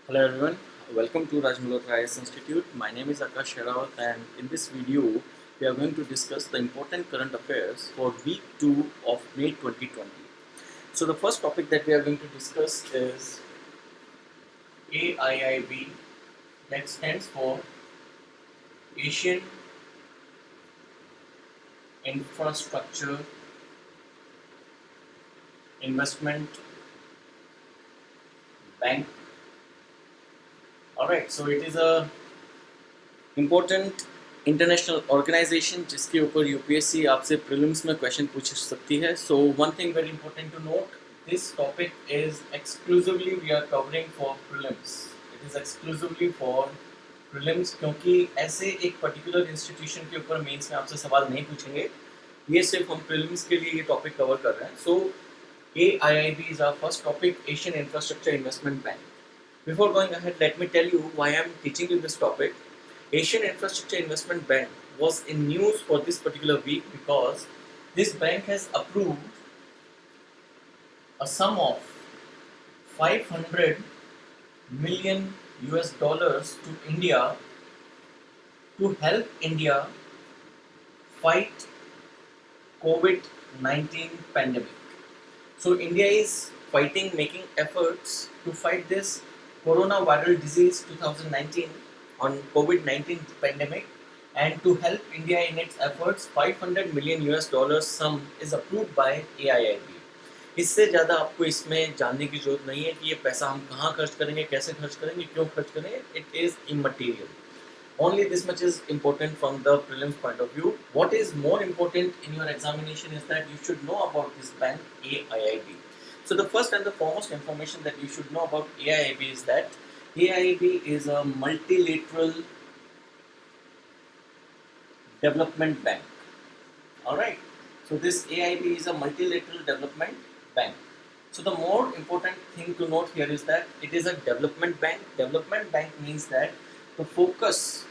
Hello everyone, welcome to Raj Malhotra IAS Institute. My name is Akash Sherawat and in this video we are going to discuss the important current affairs for week 2 of May 2020. So the first topic that we are going to discuss is AIIB, that stands for Asian Infrastructure Investment Bank. Alright, so it is a important international organisation जिसके ऊपर UPSC आपसे prelims में question पूछ सकती है. So one thing very important to note, this topic is exclusively we are covering for prelims. It is exclusively for prelims क्योंकि ऐसे एक पर्टिकुलर इंस्टीट्यूशन के ऊपर मेंस में आपसे सवाल नहीं पूछेंगे. ये सिर्फ हम प्रीलिम्स के लिए ये टॉपिक कवर कर रहे हैं. सो AIIB is our first topic, Asian Infrastructure Investment Bank. Before going ahead, let me tell you why I am teaching you this topic. Asian Infrastructure Investment Bank was in news for this particular week because this bank has approved a sum of 500 million US dollars to India to help India fight COVID-19 pandemic. So India is fighting, making efforts to fight this coronavirus disease 2019 on COVID-19 pandemic, and to help India in its efforts, 500 million US dollars sum is approved by AIIB. इससे ज़्यादा आपको इसमें जानने की जरूरत नहीं है कि ये पैसा हम कहाँ खर्च करेंगे, कैसे खर्च करेंगे, क्यों खर्च करेंगे. It is immaterial. Only this much is important from the prelims point of view. What is more important in your examination is that you should know about this bank AIIB. So the first and the foremost information that you should know about AIIB is that AIIB is a multilateral development bank. Alright, so this AIIB is a multilateral development bank. So the more important thing to note here is that it is a development bank. Development bank means that the focus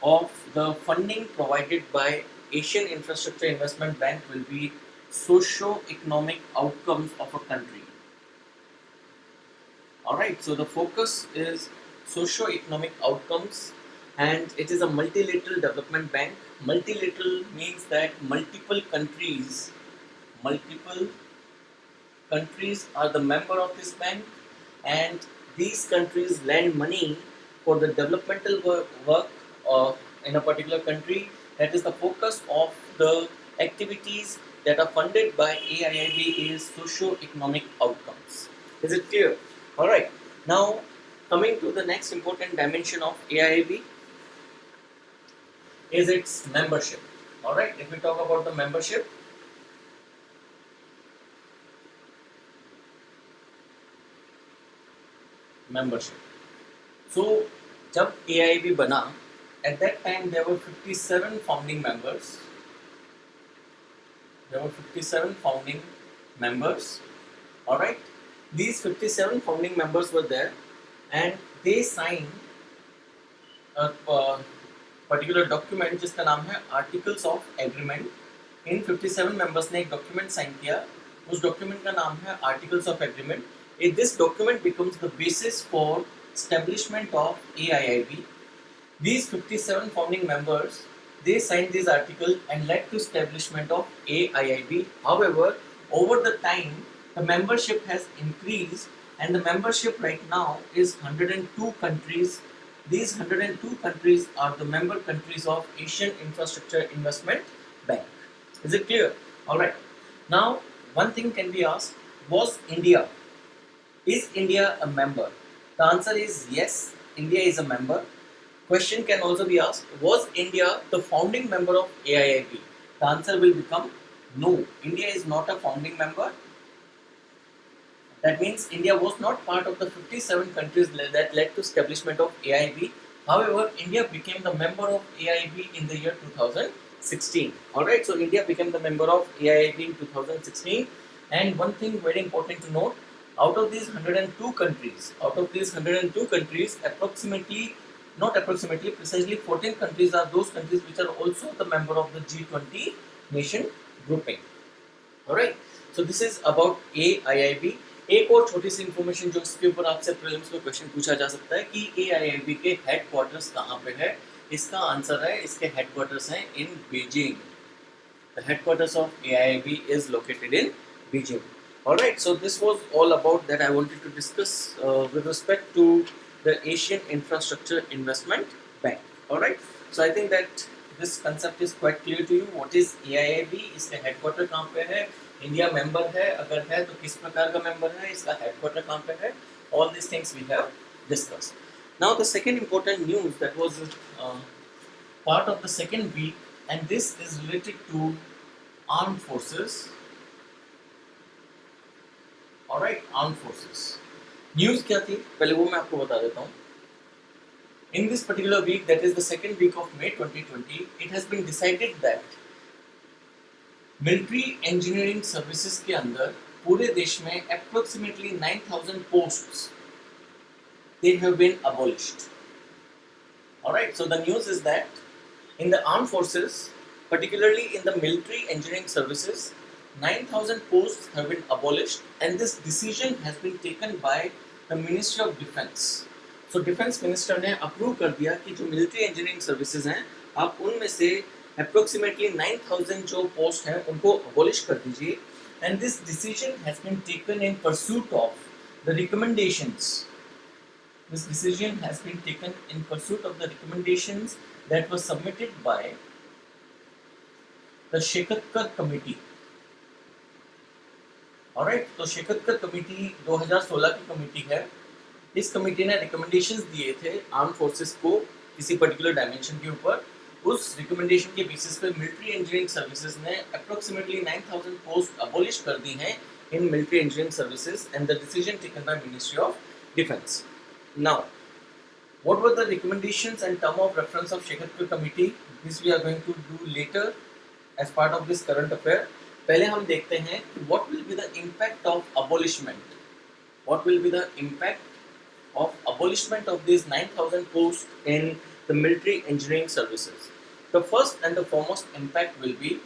of the funding provided by Asian Infrastructure Investment Bank will be socio-economic outcomes of a country. Alright, so the focus is socio-economic outcomes, and it is a multilateral development bank. Multilateral means that multiple countries are the member of this bank, and these countries lend money for the developmental work in a particular country. That is the focus of the activities that are funded by AIIB is socio-economic outcomes. Is it clear? Alright, now coming to the next important dimension of AIIB is its membership. Alright, if we talk about the membership, so जब AIIB बना, at that time there were 57 founding members. Alright, these 57 founding members were there, and they signed a particular document जिसका नाम है Articles of Agreement. In 57 members ने एक document sign किया. उस document का नाम है Articles of Agreement. This document becomes the basis for establishment of AIIB. These 57 founding members, they signed this article and led to establishment of AIIB. However, over the time, the membership has increased, and the membership right now is 102 countries. These 102 countries are the member countries of Asian Infrastructure Investment Bank. Is it clear? Alright. Now, one thing can be asked, is India a member? The answer is yes, India is a member. Question can also be asked, was India the founding member of AIIB? The answer will become no, India is not a founding member. That means India was not part of the 57 countries that led to establishment of AIIB. However, India became the member of AIIB in the year 2016. Alright, so India became the member of AIIB in 2016. And one thing very important to note, out of these 102 countries, precisely 14 countries are those countries which are also the member of the G20 nation grouping. Alright, so this is about AIIB. एक और छोटी सी information जो इसके ऊपर आपसे prelims में question पूछा जा सकता है कि AIIB के हेडक्वार्टर्स कहाँ पे है। इसका आंसर है इसके हेडक्वार्टर्स हैं इन Beijing. The headquarters of AIIB is located in Beijing. Alright, so this was all about that I wanted to discuss with respect to the Asian Infrastructure Investment Bank. Alright, so I think that this concept is quite clear to you. What is AIIB? इसका headquarter कहाँ पे है? India member है, अगर है तो किस प्रकार का मेंबर है, इसका हेडक्वार्टर कहाँ पे है, all these things we have discussed. Now the second important news that was part of the second week, and this is related to armed forces. Alright, armed forces. News क्या थी पहले वो मैं आपको बता देता हूँ. In this particular week, that is the second week of May 2020, it has been decided that military engineering services के अंदर पूरे देश में approximately 9,000 posts they have been abolished. Alright, so the news is that in the armed forces, particularly in the military engineering services, 9,000 posts have been abolished, and this decision has been taken by the Ministry of Defence. So Defence Minister ने approve कर दिया कि जो military engineering services हैं, आप उनमें से approximately 9,000 जो post हैं उनको abolish कर दीजिए, and this decision has been taken in pursuit of the recommendations. This decision has been taken in pursuit of the recommendations that were submitted by the Shekatkar Committee. Alright, तो Shekatkar committee 2016 की committee है. इस committee ने recommendations दिए थे arm forces को किसी particular dimension के ऊपर. उस रिकमेंडेशन के बेसिस पे मिलिट्री इंजीनियरिंग सर्विसेज ने अप्रोक्सीमेटली 9,000 पोस्ट अबॉलिश कर दी हैं in military engineering services, and the decision taken by ministry of defence. Now, what were the recommendations and term of reference of Shekatkar Committee? This we are going to do later as part of this current affair. पहले हम देखते हैं what will be the impact of abolishment. What will be the impact of abolishment of these 9,000 posts in the military engineering services? The first and the foremost impact will be,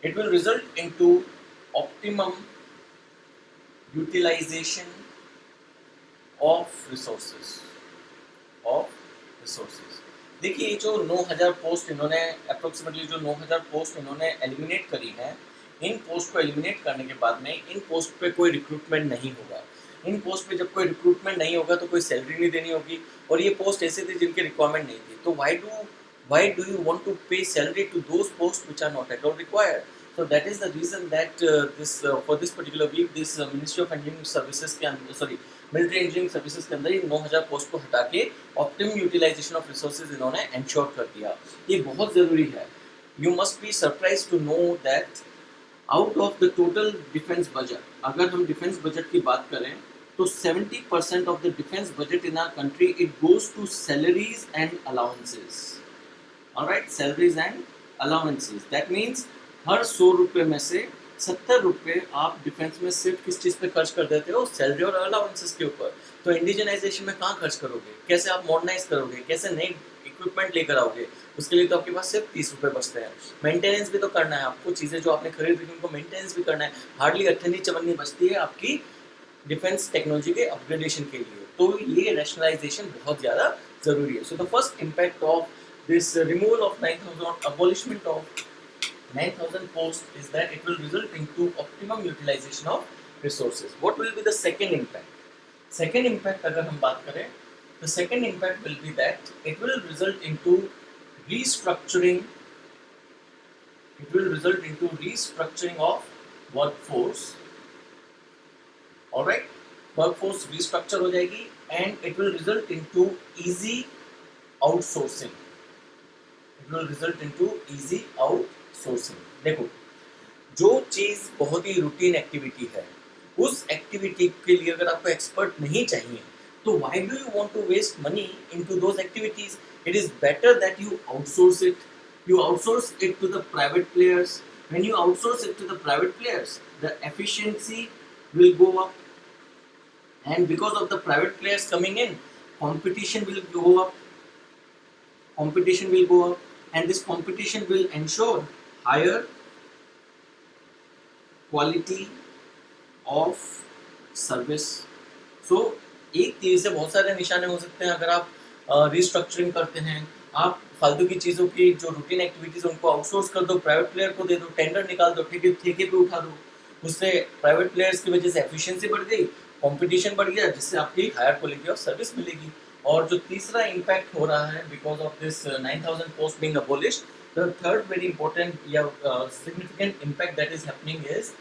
it will result into optimum utilization of resources. देखिए ये जो 9,000 post इन्होंने approximately जो 9,000 post इन्होंने eliminate करी है, इन post को eliminate करने के बाद में इन पोस्ट पे कोई रिक्रूटमेंट नहीं होगा. इन पोस्ट पे जब कोई रिक्रूटमेंट नहीं होगा तो कोई सैलरी नहीं देनी होगी, और ये पोस्ट ऐसे थे जिनकी रिक्वायरमेंट नहीं थी. तो why do you want to pay salary to those posts which are not at all required? So that is the reason that for this particular week this Ministry of Engineering Services के अंदर military engineering services के अंदर 9,000 post को हटा के optimum utilization of resources इन्होंने ensure कर दिया. ये बहुत ज़रूरी है. You must be surprise to know that out of the total defence budget, अगर हम डिफेंस बजट की बात करें तो 70% of the defence budget in our country it goes to salaries and allowances. Alright, salaries and allowances, that means हर 100 रुपये में से 70 रुपये आप डिफेंस में सिर्फ किस चीज़ पे खर्च कर देते हो? सैलरी और अलाउंसेस के ऊपर. तो इंडिजनाइजेशन में कहाँ खर्च करोगे? कैसे आप मॉडर्नाइज करोगे? कैसे नई इक्विपमेंट लेकर आओगे? उसके लिए तो आपके पास सिर्फ 30 रुपये बचते हैं. मेंटेनेंस भी तो करना है आपको, चीज़ें जो आपने खरीद रखी उनको मेंटेनेंस भी करना है. हार्डली 18-54 बचती है आपकी डिफेंस टेक्नोलॉजी के अपग्रेडेशन के लिए. तो ये रैशनलाइजेशन बहुत ज़्यादा ज़रूरी है. So the first impact of this removal of 9,000 abolishment of 9,000 posts is that it will result into optimum utilization of resources. What will be the second impact? Second impact अगर हम बात करें, the second impact will be that it will result into restructuring. It will result into restructuring of workforce. All right, workforce restructure हो जाएगी, and it will result into easy outsourcing. It will result into easy outsourcing. देखो, जो चीज़ बहुत ही routine activity है, उस activity के लिए अगर आपको एक्सपर्ट नहीं चाहिए तो why do you want to waste money into those activities? It is better that you outsource it. You outsource it to the private players. When you outsource it to the private players, the efficiency will go up, and because of the private players coming in, competition will go up. And this competition will ensure higher quality of service. So एक तीर से बहुत सारे निशाने हो सकते हैं। अगर आप रिस्ट्रक्चरिंग करते हैं, आप फालतू की चीज़ों की जो रूटीन एक्टिविटीज़ उनको आउटसोर्स कर दो, प्राइवेट प्लेयर को दे दो, टेंडर निकाल दो, ठेके ठेके पे उठा दो। उससे प्राइवेट प्लेयर्स की वजह से एफिशिएंसी बढ़ गई, कंपटीशन बढ़ गया, जिससे आपकी हायर क्वालिटी ऑफ सर्विस मिलेगी। और जो तीसरा इम्पैक्ट हो रहा है because of this 9000 post being abolished, the third very important या significant impact that is happening is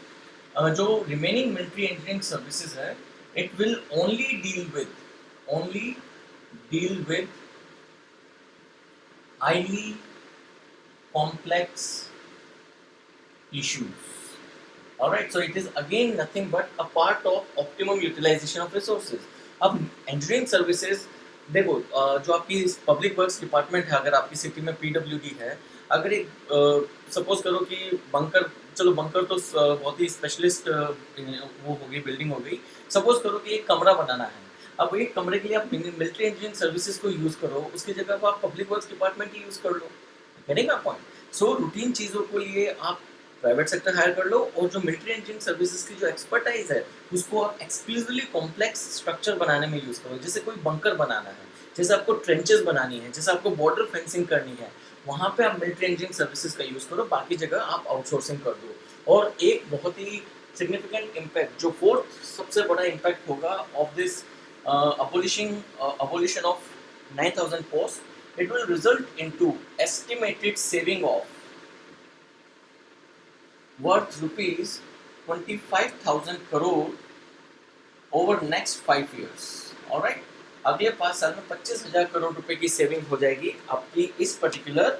जो रिमेनिंग मिलिट्री इंजीनियरिंग सर्विसेज है, it will only deal with highly complex issues. All right, so it is again nothing but a part of optimum utilization of resources. अब engineering services देखो, जो आपकी public works department है, अगर आपकी city में PWD है, अगर एक सपोज करो कि बंकर, चलो बंकर तो बहुत ही स्पेशलिस्ट वो हो गई, बिल्डिंग हो गई। सपोज करो कि एक कमरा बनाना है, अब एक कमरे के लिए आप मिलिट्री इंजीनियरिंग सर्विसेज को यूज़ करो, उसकी जगह पर आप पब्लिक वर्क्स डिपार्टमेंट ही यूज़ कर लो। Getting my point? So routine चीज़ों को लिए आप प्राइवेट सेक्टर हायर कर लो, और जो मिलिट्री इंजीनियरिंग सर्विसेज की जो एक्सपर्टाइज है उसको आप एक्सक्लूसिवली कॉम्प्लेक्स स्ट्रक्चर बनाने में यूज़ करो। जैसे कोई बंकर बनाना है, जैसे आपको ट्रेंचेस बनानी है, जैसे आपको बॉर्डर फेंसिंग करनी है, वहाँ पे आप मिलिट्री इंजीनियरिंग सर्विसेज का यूज़ करो, बाकी जगह आप आउटसोर्सिंग कर दो। और एक बहुत ही सिग्निफिकेंट इम्पैक्ट, जो फोर्थ सबसे बड़ा इम्पैक्ट होगा of this abolition of 9000 posts, it will result into estimated saving of worth rupees 25,000 crore over next 5 years. All right, अगले 5 साल में 25,000 करोड़ रुपए की सेविंग हो जाएगी आपकी इस पर्टिकुलर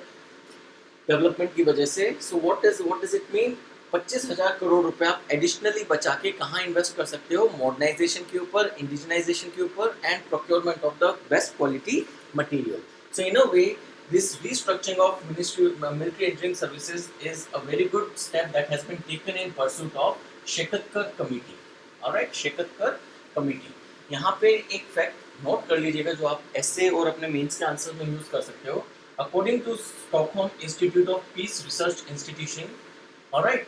डेवलपमेंट की वजह से। So what does it mean? 25,000 crore रुपए आप एडिशनली बचा के कहाँ इन्वेस्ट कर सकते हो? मॉडर्नाइजेशन के ऊपर, इंडिजिनाइजेशन के ऊपर, and procurement of the best quality material. So in a way, this restructuring of military engineering services is a very good step that has been taken in pursuit of Shekatkar committee. All right, Shekatkar committee. यहाँ पे एक fact note कर लीजिएगा जो आप ऐसे और अपने मेंस के आंसर में यूज कर सकते हो। According to Stockholm Institute of Peace Research Institution, all right,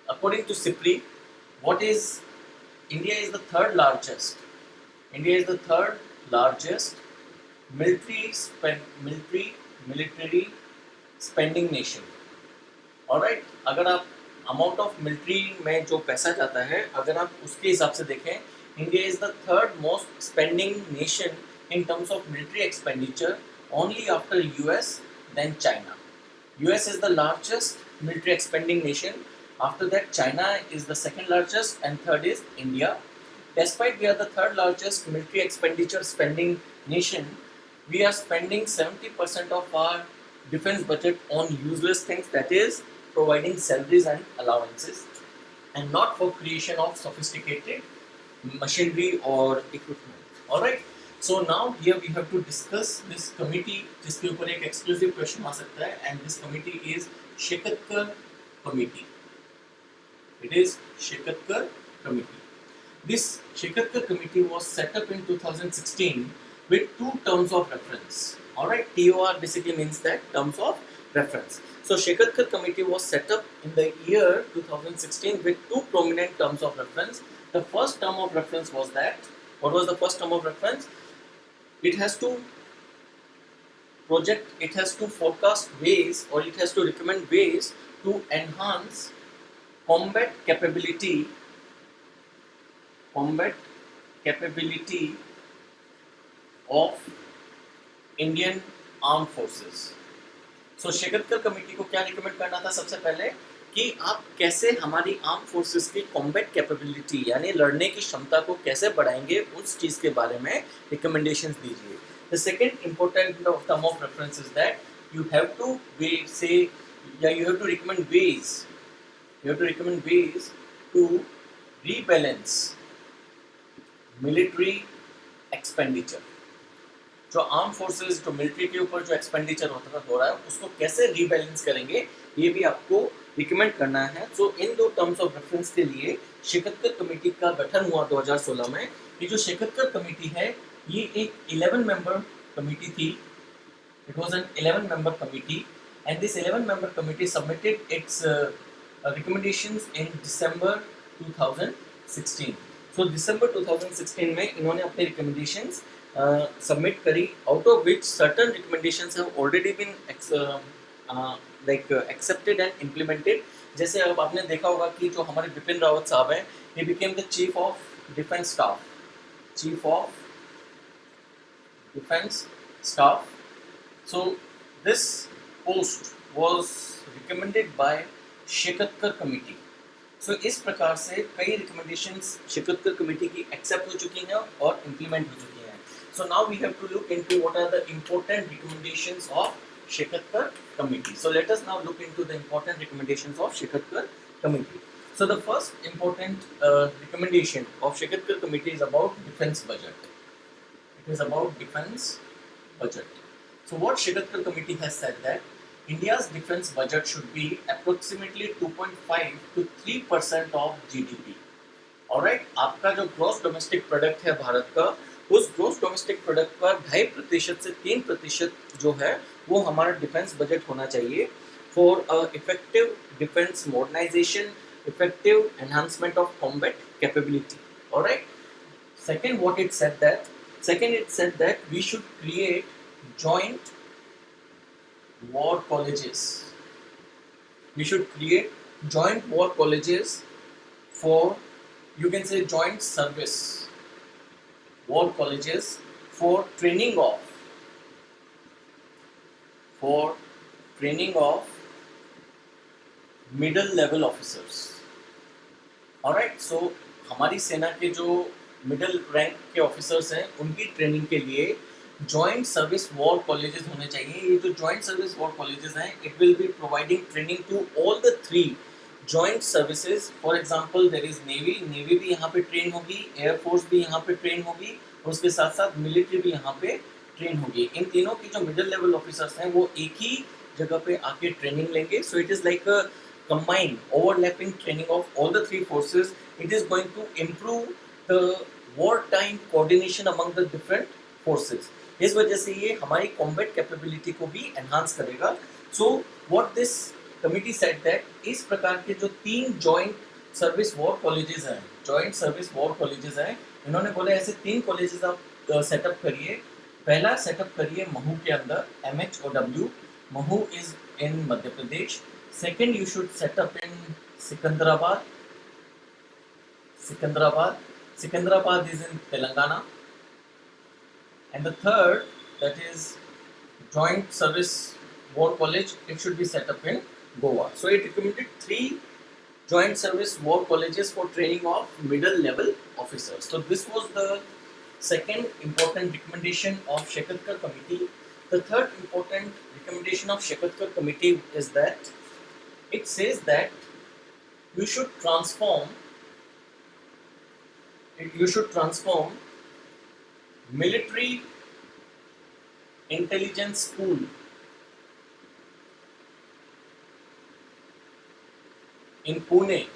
according to SIPRI, what is India is the third largest. India is the third largest military spending nation. Alright, अगर आप amount of military में जो पैसा जाता है, अगर आप उसके हिसाब से देखें, India is the third most spending nation in terms of military expenditure, only after US then China. US is the largest military expending nation, after that China is the second largest, and third is India. Despite we are the third largest military expenditure spending nation, we are spending 70% of our defense budget on useless things, that is providing salaries and allowances, and not for creation of sophisticated machinery or equipment. Alright, so now here we have to discuss this committee जिसके ऊपर एक exclusive question आ सकता है, and this committee is Shekatkar committee. It is Shekatkar committee. This Shekatkar committee was set up in 2016 with 2 terms of reference. Alright, TOR basically means that terms of reference. So Shekatkar committee was set up in the year 2016 with 2 prominent terms of reference. The first term of reference was that, what was the first term of reference? It has to project, it has to forecast ways, or it has to recommend ways to enhance combat capability of Indian Armed Forces. So Shekatkar committee को क्या recommend करना था? सबसे पहले कि आप कैसे हमारी आर्म फोर्सेस की कॉम्बैट कैपेबिलिटी यानी लड़ने की क्षमता को कैसे बढ़ाएंगे, उस चीज के बारे में रिकमेंडेशंस दीजिए। The second important term of reference is that you have to recommend ways to rebalance military expenditure. जो आर्म फोर्सेस, जो मिलिट्री के ऊपर जो एक्सपेंडिचर हो रहा है, उसको कैसे रीबैलेंस करेंगे, ये भी आपको रिकमेंड करना है। सो इन 2 टर्म्स ऑफ रेफरेंस के लिए शेकतकर कमेटी का गठन हुआ 2016 में। ये जो शेकतकर कमेटी है, ये एक 11 मेंबर कमेटी थी। It was an 11 member committee, and this 11 member committee submitted it's recommendations in December 2016. So December 2016 में इन्होंने अपने recommendations submit करी, out of which certain recommendations have already been accepted and implemented. जैसे अब आपने देखा होगा कि जो हमारे बिपिन रावत साहब हैं, he became the chief of defense staff. Chief of defense staff. So this post was recommended by Shekatkar committee. So इस प्रकार से कई रिकमेंडेशंस शेकतकर कमेटी की एक्सेप्ट हो चुकी हैं और इम्प्लीमेंट हो चुकी हैं. So now we have to look into what are the important recommendations of Shekatkar committee. So let us now look into the important recommendations of Shekatkar committee. So the first important recommendation of Shekhar committee is about defense budget. It is about defense budget. So what Shekhar committee has said that India's defense budget should be approximately 2.5 to 3% of GDP. Alright, आपका जो gross domestic product है भारत का, उस gross domestic product का 2.5% से 3% जो है वो हमारा defense budget होना चाहिए for effective defense modernization, effective enhancement of combat capability. All right. Second, it said that we should create joint war colleges. We should create joint war colleges for, you can say, joint service war colleges for training of middle level officers. Alright, so हमारी सेना के जो middle rank के officers हैं उनकी training के लिए joint service war colleges होने चाहिए. ये जो जॉइंट सर्विस वॉर कॉलेजेस हैं, it will be providing training to all the 3 joint services. For example there is navy भी यहाँ पे ट्रेन होगी, एयरफोर्स भी यहाँ पे ट्रेन होगी, और उसके साथ साथ मिलिट्री भी यहाँ पे ट्रेन होगी. इन तीनों की जो मिडल लेवल ऑफिसर्स हैं वो एक ही जगह पे आके ट्रेनिंग लेंगे. सो it is like a combined overlapping training of all the 3 forces. It is going to improve the wartime coordination among the different forces. इस वजह से ये हमारी combat capability को भी enhance करेगा. So what this committee said that इस प्रकार के जो 3 joint service war colleges हैं, इन्होंने बोले ऐसे 3 colleges आप सेटअप करिए. पहला सेटअप करिए महू के अंदर, MHOW. Mhow is in Madhya Pradesh. Second, you should set up in Secunderabad. Secunderabad is in Telangana. And the third, that is Joint Service War College, it should be set up in Goa. So it recommended 3 Joint Service War Colleges for training of middle level officers. So this was the second important recommendation of Shekhar committee. The third important recommendation of Shekhar committee is that it says that you should transform military intelligence school in Pune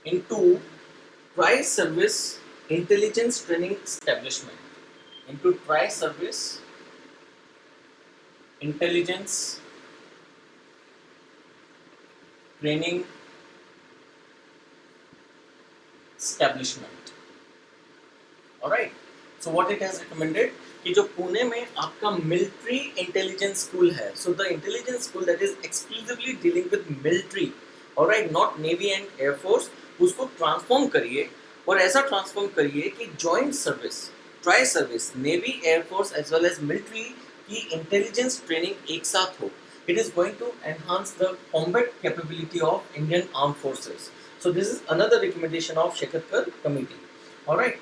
into tri-service intelligence training establishment. Into tri-service intelligence training establishment. Alright, so what it has recommended कि जो पुणे में आपका military intelligence school है, so the intelligence school that is exclusively dealing with military, alright, not navy and air force, उसको transform करिए और ऐसा transform करिए कि joint service, tri service, navy, air force as well as military की intelligence training एक साथ हो. It is going to enhance the combat capability of Indian Armed Forces. So this is another recommendation of Shekhar committee. All right.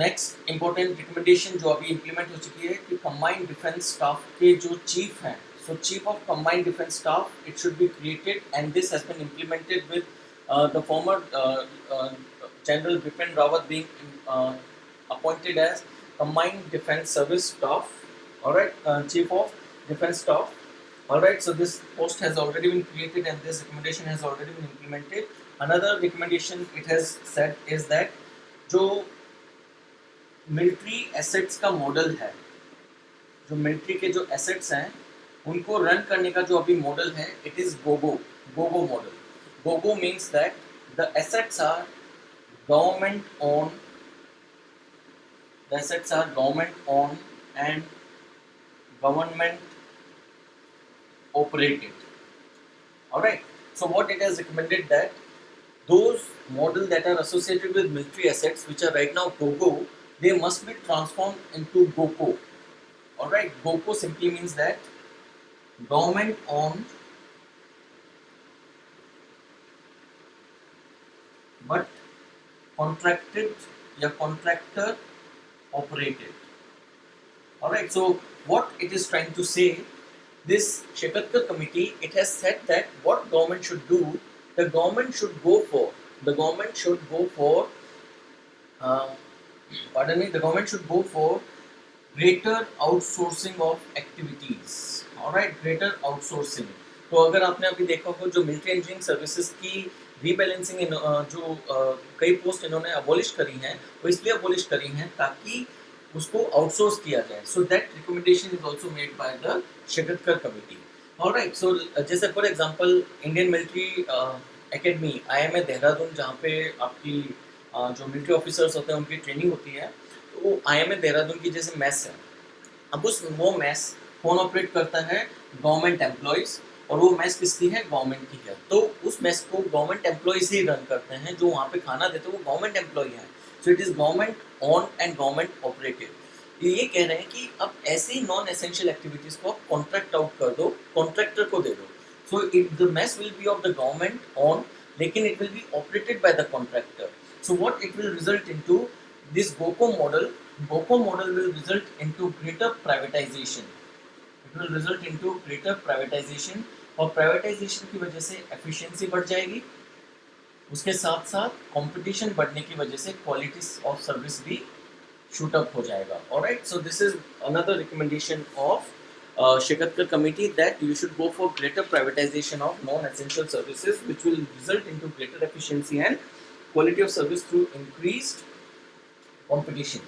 Next important recommendation जो अभी implement हो चुकी है कि combined defense staff के जो chief हैं, so chief of combined defense staff, it should be created, and this has been implemented with the former General Bipin Rawat being appointed as combined defense service staff. Alright, chief of defense staff. Alright, so this post has already been created and this recommendation has already been implemented. Another recommendation it has said is that जो military assets का model है, जो military के जो assets हैं उनको run करने का जो अभी मॉडल है, it is GOGO, GOGO model. GOGO means that the assets are government own, the assets are government owned and government operated. Alright, so what it has recommended that those models that are associated with military assets, which are right now GOGO, they must be transformed into GOCO. Alright, GOCO simply means that government owned but contracted या contractor operated. Alright, so what it is trying to say, this Shekatkar committee, it has said that what government should do, the government should go for, the government should go for, uh, pardon me, the government should go for greater outsourcing of activities. Alright, greater outsourcing. तो अगर आपने अभी देखा हो जो military engineering services की rebalancing जो कई पोस्ट इन्होंने अबॉलिश करी हैं, वो इसलिए अबॉलिश करी हैं ताकि उसको आउटसोर्स किया जाए. So that recommendation is also made by the Shekatkar committee. Alright, so जैसे for example Indian Military Academy IMA Dehradun, जहाँ पे आपकी जो मिलिट्री ऑफिसर्स होते हैं उनकी ट्रेनिंग होती है, तो वो आईएमए देहरादून की जैसे मैस है. अब उस वो मैस कौन ऑपरेट करता है? Government employees. और वो मैस किसकी है? गवर्नमेंट की है. तो उस मैस को गवर्नमेंट एम्प्लॉयज ही रन करते हैं, जो वहाँ पे खाना देते हैं वो गवर्नमेंट एम्प्लॉय हैं. सो it is government on and government operated. ये कह रहे हैं कि अब ऐसी नॉन एसेंशियल एक्टिविटीज को आप कॉन्ट्रैक्ट आउट कर दो, कॉन्ट्रैक्टर को दे दो. So it the mess will be of the government on, लेकिन it will be operated by the contractor. So what it will result into this GOCO model, GOCO model will result into greater privatization. It will result into greater privatization, और privatization की वजह से efficiency बढ़ जाएगी, उसके साथ साथ competition बढ़ने की वजह से quality of service भी shoot up हो जाएगा. Alright, so this is another recommendation of Shekatkar committee, that you should go for greater privatization of non-essential services, which will result into greater efficiency and quality of service through increased competition.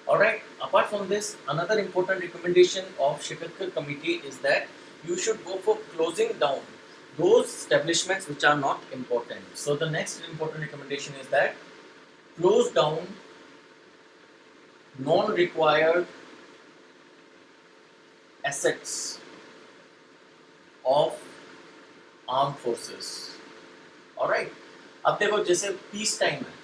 Alright, apart from this, another important recommendation of Shekatkar committee is that you should go for closing down those establishments which are not important. So the next important recommendation is that close down non-required assets of armed forces. Alright, अब देखो जैसे peace time है.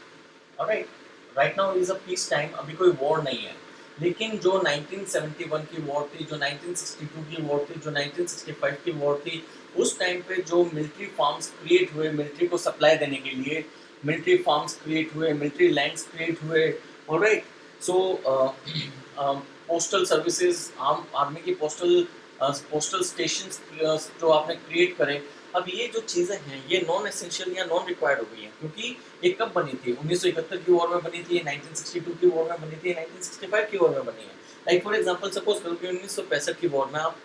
Alright, right now is a peace time, अभी कोई war नहीं है, लेकिन जो 1971 की वॉर थी, जो 1962 की वॉर थी, जो 1965 की वॉर थी, उस टाइम पे जो मिलिट्री फार्म्स क्रिएट हुए मिलिट्री को सप्लाई देने के लिए, मिलिट्री फार्म्स क्रिएट हुए, मिलिट्री लैंड्स क्रिएट हुए. ऑलराइट, सो पोस्टल सर्विसेज, आर्मी की पोस्टल स्टेशंस जो आपने क्रिएट करे. अब ये जो चीज़ें हैं ये नॉन एसेंशियल या नॉन रिक्वायर्ड हो गई हैं, क्योंकि ये कब बनी थी? 1971 की वॉर में बनी थी, 1962 की वॉर में बनी थी, 1965 की वॉर में बनी है. लाइक फॉर एग्जांपल सपोज करो कि 1965 की वॉर में आप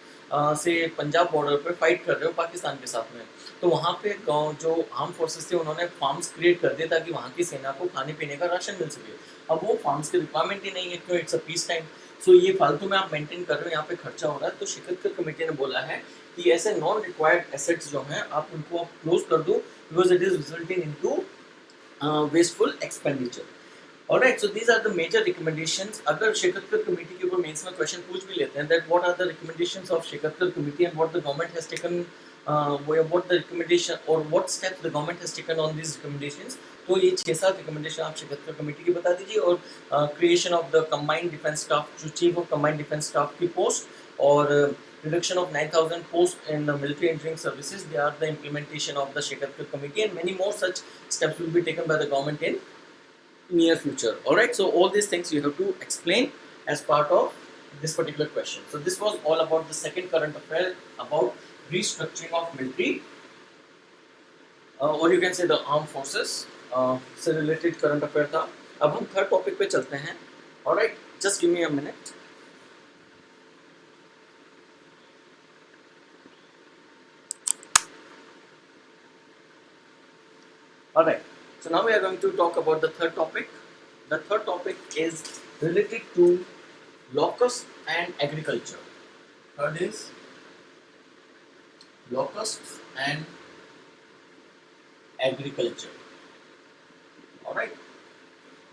से पंजाब बॉर्डर पर फाइट कर रहे हो पाकिस्तान के साथ में, तो वहाँ पे गाँव जो आर्म फोर्सेस थे उन्होंने फार्म्स क्रिएट कर दिए ताकि वहाँ की सेना को खाने पीने का राशन मिल सके. अब वो फार्म्स की रिक्वायरमेंट ही नहीं है, क्यों? It's a peace time. So ये फालतू में आप मेंटेन कर रहे हो, यहाँ पे खर्चा हो रहा है. तो शेकतकर कमेटी ने बोला है कि ऐसे नॉन रिक्वायर्ड एसेट्स जो हैं आप उनको आप क्लोज कर दो, because it is resulting into wasteful expenditure. Alright, so these are the major recommendations. अगर शेकतकर कमेटी के ऊपर मेंस में क्वेश्चन पूछ भी लेते हैं that what are the recommendations of Shekatkar committee and what the government has taken, what the recommendation or what steps the government has taken on these recommendations, तो ये 6-7 रिकमेंडेशन आप शेकतकर कमेटी की बता दीजिए. और creation of the combined defence staff, जो chief of combined defence staff की post, और reduction of 9,000 posts in military engineering services, they are the implementation of the Shekatkar committee, and many more such steps will be taken by the government in near future. Alright, so all these things you have to explain as part of this particular question. So this was all about the second current affair about restructuring of military, or you can say the armed forces से related current affair था. अब हम third topic पे चलते हैं. Alright, just give me a minute. Alright, so now we are going to talk about the third topic. The third topic is related to locust and agriculture. Third is locusts and agriculture. Alright,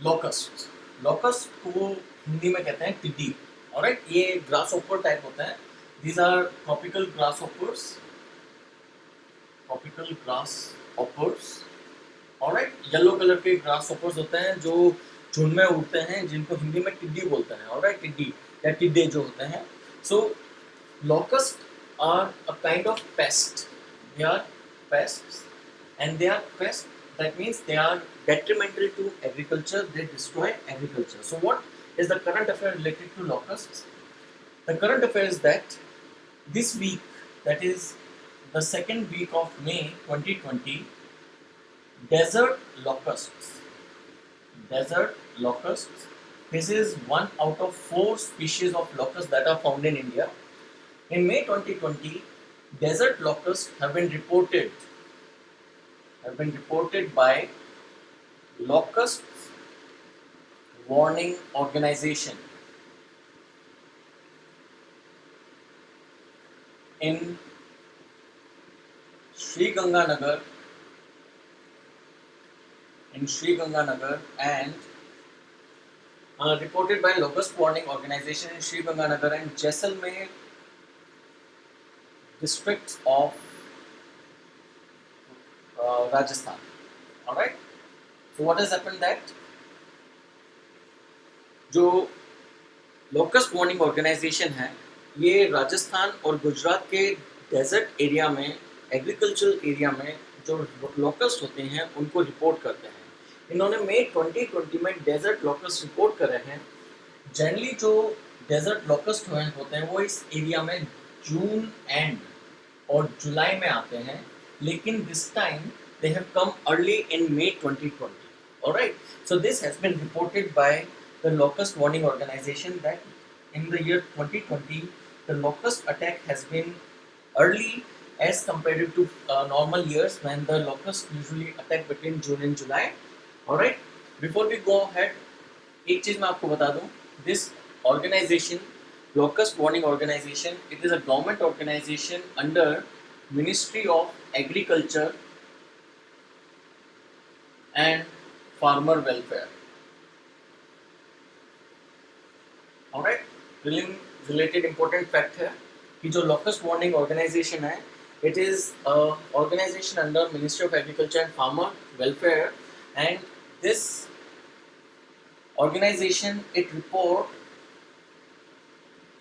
locusts. Locust को हिंदी में कहते हैं टिड्डी. Alright, ये grasshopper type होते हैं. These are tropical grasshoppers. Tropical grasshoppers. Alright, yellow colour के grasshoppers होते हैं जो झुंड में उड़ते हैं, जिनको हिंदी में टिड्डी बोलते हैं. Alright, टिड्डी या टिड्डे जो होते हैं. So locusts are a kind of pest. They are pests, and they are pests. That means they are detrimental to agriculture. They destroy agriculture. So what is the current affair related to locusts? The current affair is that this week, that is the second week of May 2020, desert locusts. Desert locusts. This is one out of 4 species of locusts that are found in India. In May 2020, desert locusts have been reported by Locust Warning Organization in Sri Ganganagar and reported by Locust Warning Organization in Sri Ganganagar and Jaisalmer districts of Rajasthan. Alright. So what has happened that जो locust warning organisation है, ये राजस्थान और गुजरात के desert area में, agricultural area में जो locust होते हैं उनको रिपोर्ट करते हैं. इन्होंने मई 2020 में डेजर्ट लोकस्ट रिपोर्ट करे हैं. जनरली जो डेजर्ट लोकस्ट होते हैं वो इस एरिया में जून एंड और जुलाई में आते हैं, लेकिन this time they have come early in May 2020. Alright, so this has been reported by the Locust Warning Organization that in the year 2020 the locust attack has been early as compared to normal years when the locusts usually attack between June and July. Alright, before we go ahead, एक चीज मैं आपको बता दूं, this organization, Locust Warning Organization, it is a government organization under Ministry of Agriculture and farmer welfare. Alright, related important fact है कि जो locust warning organization है, it is a organization under Ministry of Agriculture and Farmer Welfare, and this organization it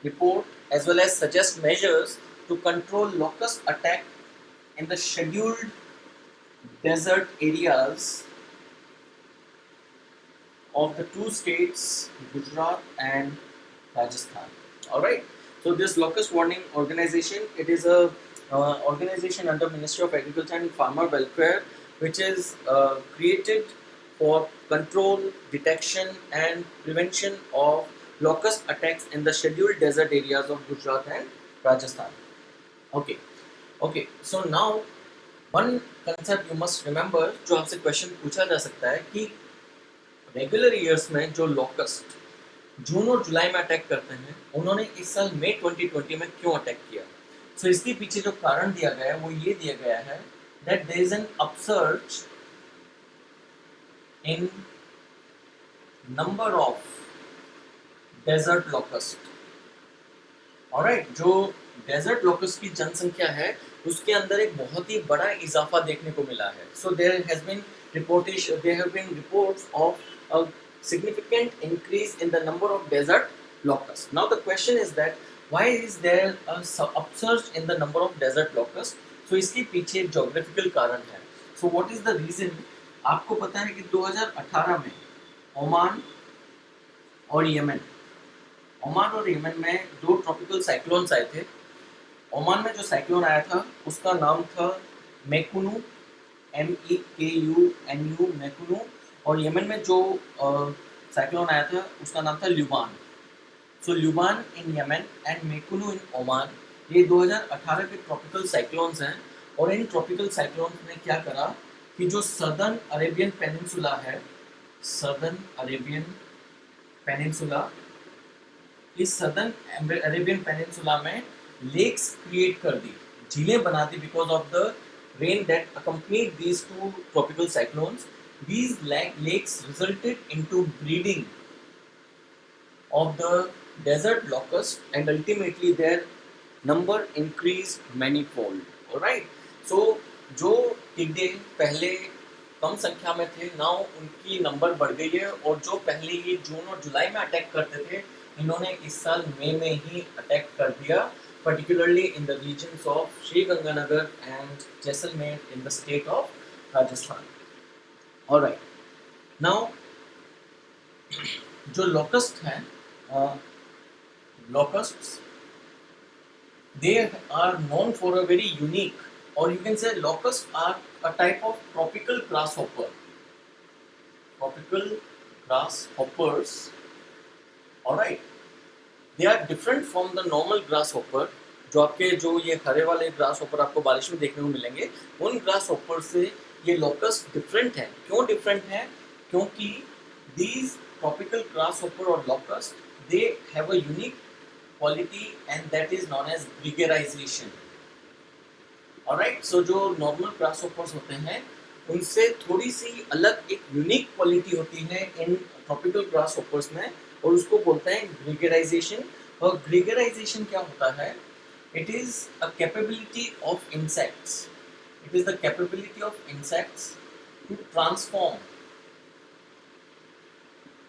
report as well as suggest measures to control locust attack in the scheduled desert areas of the 2 states, Gujarat and Rajasthan. Alright, so this locust warning organization, it is a organization under Ministry of Agriculture and Farmer Welfare, which is created for control, detection and prevention of locust attacks in the scheduled desert areas of Gujarat and Rajasthan. Okay, so now one concept you must remember, जो आपसे question पूछा जा सकता है कि regular years में जो locust जून और जुलाई में अटैक करते हैं, उन्होंने इस साल मई 2020 में क्यों अटैक किया. सो इसके पीछे जो कारण दिया गया है वो ये दिया गया है that there is an upsurge in number of desert locust. Alright, जो डेजर्ट लोकस्ट की जनसंख्या है उसके अंदर एक बहुत ही बड़ा इजाफा देखने को मिला है. So there have been reports of a significant increase in the number of desert locusts. Now the question is that why is there a upsurge in the number of desert locusts? So इसके पीछे geographical कारण है. So what is the reason? आपको पता है कि 2018 में Oman और यमन में 2 ट्रॉपिकल साइक्लोन्स आए थे. ओमान में जो साइक्लोन आया था उसका नाम था मेकुनु, MEKUNU, मेकुनु, और यमन में जो साइक्लोन आया था उसका नाम था Luban. So Luban in Yemen and Mekunu in Oman, ये 2018 के ट्रॉपिकल साइक्लोन्स हैं. और इन ट्रॉपिकल साइक्लोन्स ने क्या करा कि जो सदर्न अरेबियन पेनिनसुला है, इस सदर्न अरेबियन पेनिनसुला में लेक्स क्रिएट कर दी. झीलें बना दी because of the rain that accompanied these two tropical cyclones. These lakes resulted into breeding of the desert locust and ultimately their number increased manifold. Alright, so जो टिड्डे पहले कम संख्या में थे, नाउ उनकी नंबर बढ़ गई है, और जो पहले ये जून और जुलाई में अटैक करते थे, इन्होंने इस साल मई में ही अटैक कर दिया, particularly in the regions of Sriganganagar and Jaisalmer in the state of Rajasthan. Alright, now जो locust हैं, locusts, they are known for a very unique, or you can say locusts are a type of tropical grasshopper. Tropical grasshoppers, alright, they are different from the normal grasshopper. जो आपके जो ये हरे वाले grass hopper आपको बारिश में देखने को मिलेंगे, उन ग्रास हॉपर से ये लॉकस्ट डिफरेंट है. क्यों डिफरेंट है? क्योंकि these tropical grasshopper or locust, they have a unique quality and that is known as gregarization. Alright, so जो normal grasshoppers होते हैं उनसे थोड़ी सी अलग एक यूनिक क्वालिटी होती है इन tropical grasshoppers में, और उसको बोलते हैं gregarization. और gregarization क्या होता है? It is a capability of insects. It is the capability of insects to transform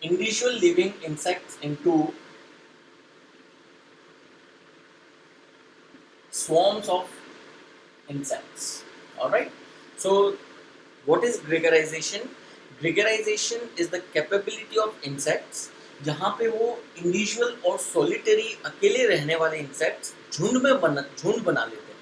individual living insects into swarms of insects. Alright, so what is gregarization? Gregarization is the capability of insects जहाँ पे वो individual और solitary अकेले रहने वाले insects झुंड बना लेते हैं.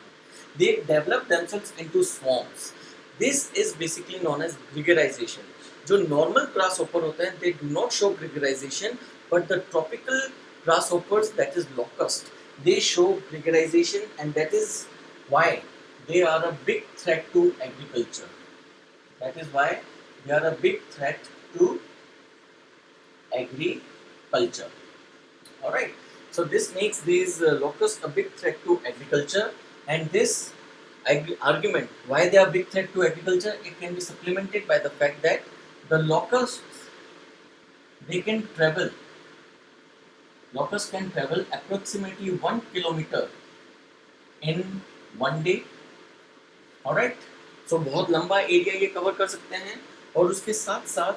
They develop themselves into swarms. This is basically known as gregarization. जो normal grasshopper होते हैं, they do not show gregarization, but the tropical grasshoppers, that is locust, they show gregarization, and that is why they are a big threat to agriculture. That is why they are a big threat to agriculture. Alright, so this makes these locusts a big threat to agriculture, and this argument why they are big threat to agriculture, it can be supplemented by the fact that the locusts, they can travel, locusts can travel approximately 1 kilometer in one day. Alright, so बहुत लंबा area ये cover कर सकते हैं, और उसके साथ साथ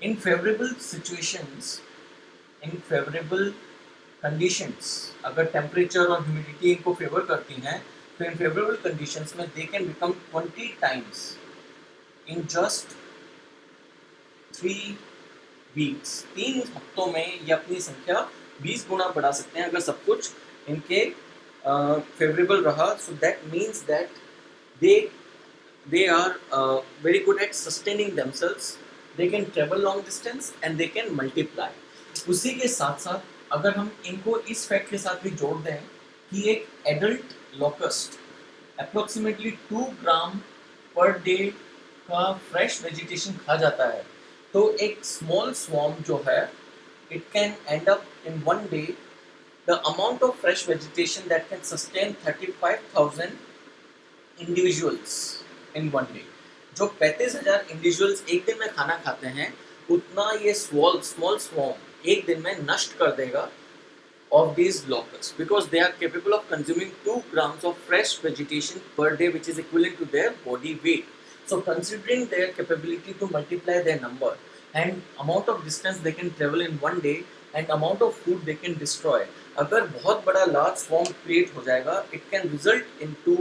in favorable situations, in favorable conditions, अगर टेम्परेचर और ह्यूमिडिटी इनको फेवर करती हैं, तो इन फेवरेबल कंडीशंस में they can become 20 times in just 3 weeks. 3 हफ्तों में ये अपनी संख्या 20 गुना बढ़ा सकते हैं अगर सब कुछ इनके फेवरेबल रहा. So that means that they are very good at sustaining themselves. They can travel long distance and they can multiply. उसी के साथ साथ अगर हम इनको इस फैक्ट के साथ भी जोड़ दें कि एक एडल्ट लॉकस्ट अप्रोक्सीमेटली 2 ग्राम पर डे का फ्रेश वेजिटेशन खा जाता है, तो एक स्मॉल स्वॉर्म जो है, it can and up in one day the amount of fresh vegetation that can sustain 35,000 individuals in one day. जो 35,000 इंडिविजुअल्स एक दिन में खाना खाते हैं, उतना ये स्मॉल स्वॉर्म एक दिन में नष्ट कर देगा of these locusts, because they are capable of consuming 2 grams of fresh vegetation per day, which is equivalent to their body weight. So considering their capability to multiply their number and amount of distance they can travel in one day and amount of food they can destroy, अगर बहुत बड़ा large swarm create हो जाएगा, it can result into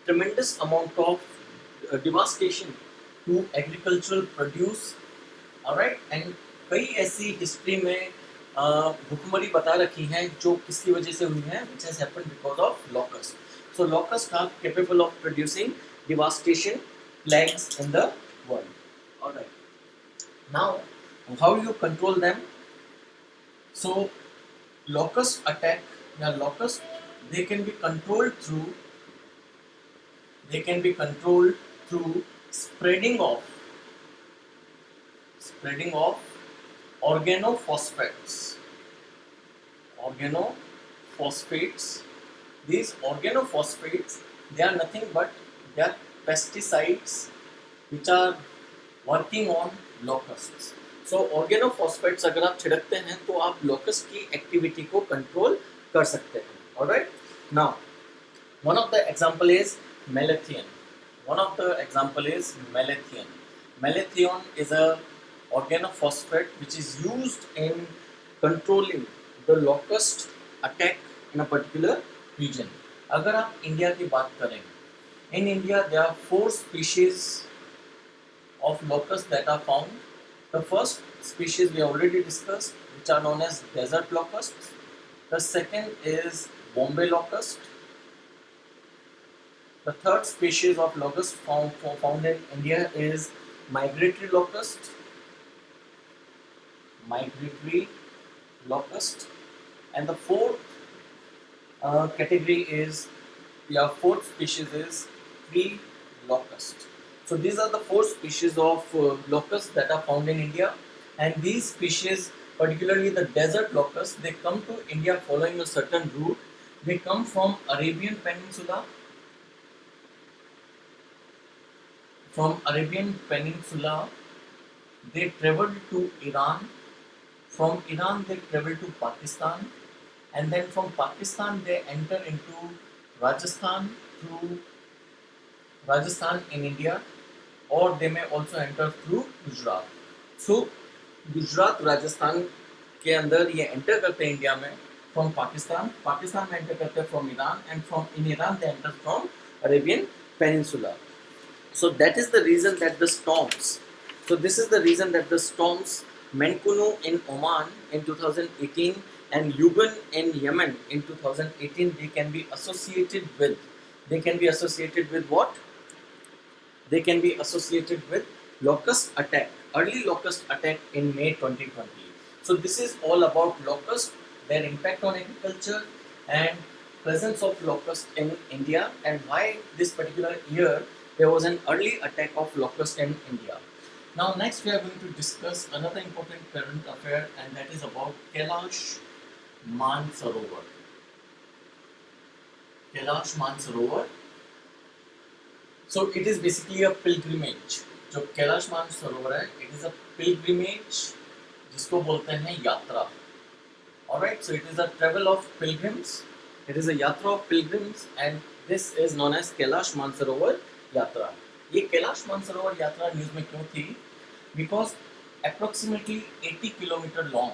tremendous amount of devastation to agricultural produce. Alright, and कई ऐसी history में भुखमरी बता रखी हैं जो किसकी वजह से हुई हैं, which has happened because of locusts. So locusts are capable of producing devastation plagues in the world. Alright, now how you control them? So locust attack, locusts, they can be controlled through spreading of organophosphates. These organophosphates, they are nothing but they are pesticides which are working on locusts. So organophosphates अगर आप छिड़कते हैं तो आप locust की activity को control कर सकते हैं. Alright. Now, one of the example is malathion. Malathion is a organophosphate which is used in controlling the locust attack in a particular region. अगर आप इंडिया की बात करें, in India there are 4 species of locusts that are found. The first species we already discussed, which are known as desert locusts. The second is Bombay locust. The third species of locust found in India is migratory locust. And the fourth category is, fourth species is tree locust. So these are the 4 species of locusts that are found in India, and these species, particularly the desert locusts, they come to India following a certain route. They come from Arabian Peninsula. They traveled to Iran. From Iran they traveled to Pakistan, and then from Pakistan they enter into Rajasthan through Rajasthan in India, or they may also enter through Gujarat. So Gujarat Rajasthan के अंदर ये enter करते हैं India में from Pakistan में enter करते हैं from Iran, and from in Iran they enter from Arabian peninsula. So that is the reason that the storms Menkunu in Oman in 2018 and Yugun in Yemen in 2018, they can be associated with what? They can be associated with early locust attack in May 2020. So this is all about locust, their impact on agriculture, and presence of locust in India, and why this particular year there was an early attack of locust in India. Now next we are going to discuss another important current affair, and that is about Kailash Mansarovar. So it is basically a pilgrimage. जो कैलाश मानसरोवर है, it is a pilgrimage, जिसको बोलते हैं यात्रा. Alright, so it is a travel of pilgrims. It is a yatra of pilgrims, and this is known as Kailash Mansarovar Yatra. ये कैलाश मानसरोवर यात्रा news में क्यों थी? Because approximately 80 kilometer long,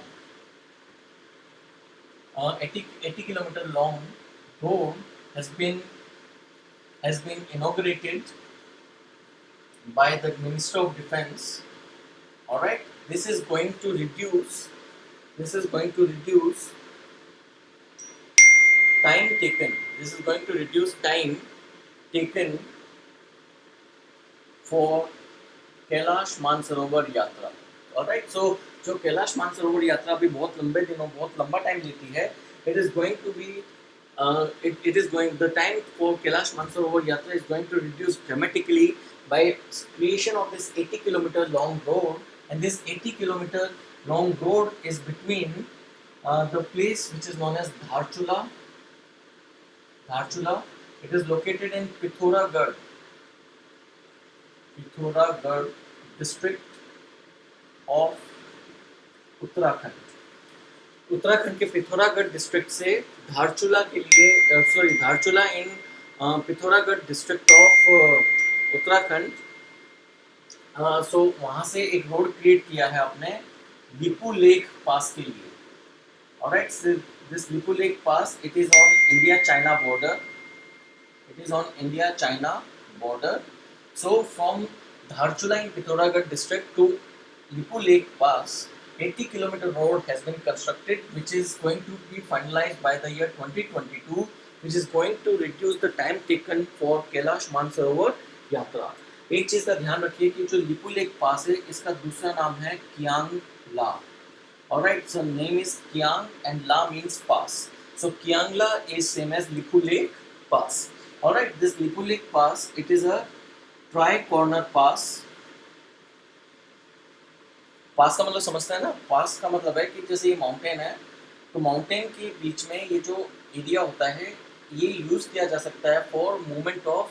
80 kilometer long road has been inaugurated by the Minister of Defense. Alright, this is going to reduce time taken. This is going to reduce time taken for Kailash Mansarovar यात्रा. Alright, so जो कैलाश मानसरोवर यात्रा भी बहुत लंबा time लेती है, it is going to be the time for Kailash Mansarovar Yatra is going to reduce dramatically by creation of this 80 kilometer long road, and this 80 kilometer long road is between the place which is known as Dharchula. It is located in Pithoragarh district of Uttarakhand. Uttarakhand के Pithoragarh district से धारचूला के लिए Dharchula in Pithoragarh district of Uttarakhand. सो वहाँ से एक road create किया है आपने लिपू लेक पास के लिए. Alright, this Lipulekh pass, it is on India China border. So from Dharchula in Pithoragarh district to Lipulekh pass, 80 kilometer road has been constructed, which is going to be finalized by the year 2022, which is going to reduce the time taken for Kailash Mansarovar Yatra. एक चीज का ध्यान रखिए कि जो Lipu lake पास है, इसका दूसरा नाम है कियांग ला. Alright, so name is Kiang and La means pass. So Kiang La is same as Lipu Lake Pass. Alright, this Lipu Lake Pass, it is a tri-corner pass. पास का मतलब समझते हैं ना? पास का मतलब है कि जैसे ये माउंटेन है, तो माउंटेन के बीच में ये जो एरिया होता है, ये यूज किया जा सकता है for movement of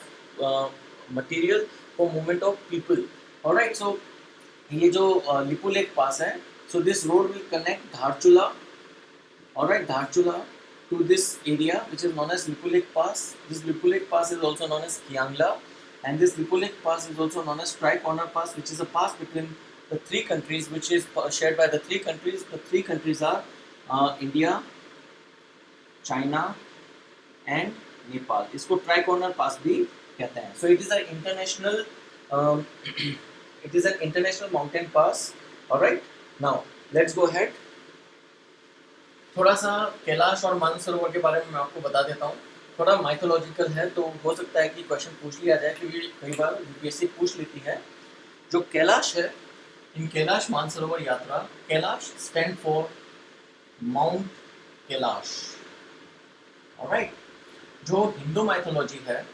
material, for movement of people. Alright, so ये जो लिपुलेख पास है, so this road will connect Dharchula, alright, Dharchula to this area which is known as Lipulekh Pass. This Lipulekh Pass is also known as Kiangla, and this Lipulekh Pass is also known as Tri-Corner Pass, which is a pass between the three countries, which is shared by the three countries. The three countries are India, China and Nepal. इसको Tri-Corner Pass भी कहते हैं. So it is an international it is an international mountain pass. Alright, now let's go ahead. थोड़ा सा कैलाश और मानसरोवर के बारे में मैं आपको बता देता हूँ. थोड़ा माइथोलॉजिकल है, तो हो सकता है कि क्वेश्चन पूछ लिया जाए, क्योंकि कई बार यूपीएससी पूछ लेती है. जो कैलाश है, इन कैलाश मानसरोवर यात्रा, Kailash stand for mount Kailash. Alright, जो हिंदू माइथोलॉजी है,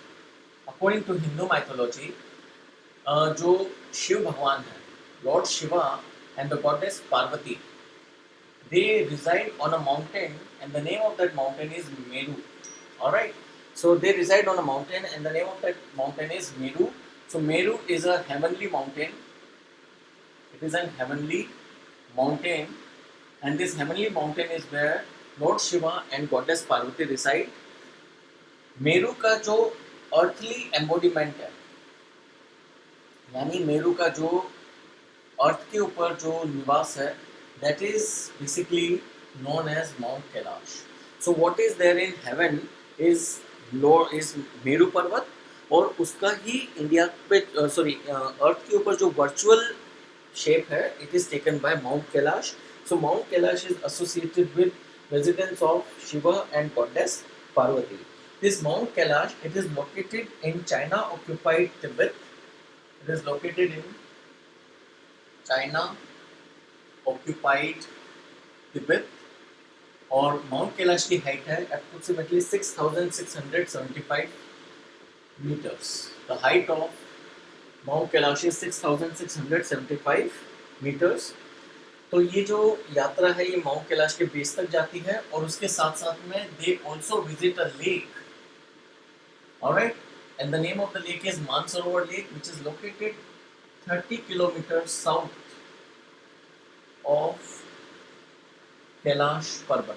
अकॉर्डिंग टू हिंदू माइथोलॉजी, जो शिव भगवान है, Lord Shiva and the goddess Parvati, they reside on a mountain and the name of that mountain is Meru. Alright, so they reside on a mountain and the name of that mountain is Meru. So Meru is a heavenly mountain. It is an heavenly mountain, and this heavenly mountain is where Lord Shiva and Goddess Parvati reside. Meru का जो earthly embodiment है, यानी मेरू का जो अर्थ के ऊपर जो निवास है, that is basically known as Mount Kailash. So what is there in heaven is Meru पर्वत, और उसका ही इंडिया पे अर्थ के ऊपर जो वर्चुअल शेप है, it is taken by Mount Kailash. So Mount Kailash is associated with residence of Shiva and Goddess Parvati. This Mount Kailash, it is located in China occupied Tibet. It is located in China occupied Tibet, और mount Kailash की height है approximately 6,675 meters. The height of Mount Kailash is 6,675 meters. तो ये जो यात्रा है, ये mount Kailash के बेस तक जाती है, और उसके साथ साथ में they also visit a lake. Alright, and the name of the lake is Mansarovar Lake, which is located 30 kilometers south of Kailash पर्वत.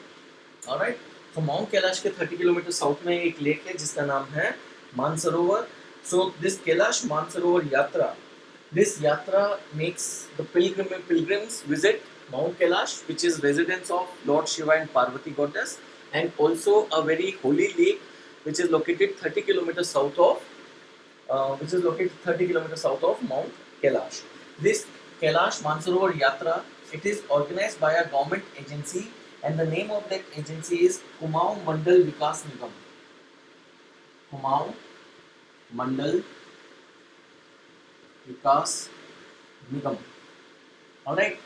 ऑलराइट, तो माउंट कैलाश के 30 किलोमीटर साउथ में एक लेक है जिसका नाम है मानसरोवर. सो दिस कैलाश मानसरोवर यात्रा, दिस यात्रा makes the pilgrims visit Mount Kailash, which is residence of Lord Shiva and Parvati goddess, and also a very holy lake which is located 30 kilometers south of Mount Kailash. This Kailash Mansarovar Yatra, it is organized by a government agency, and the name of that agency is Kumaon Mandal Vikas Nigam. Kumaon Mandal Vikas Nigam. Alright,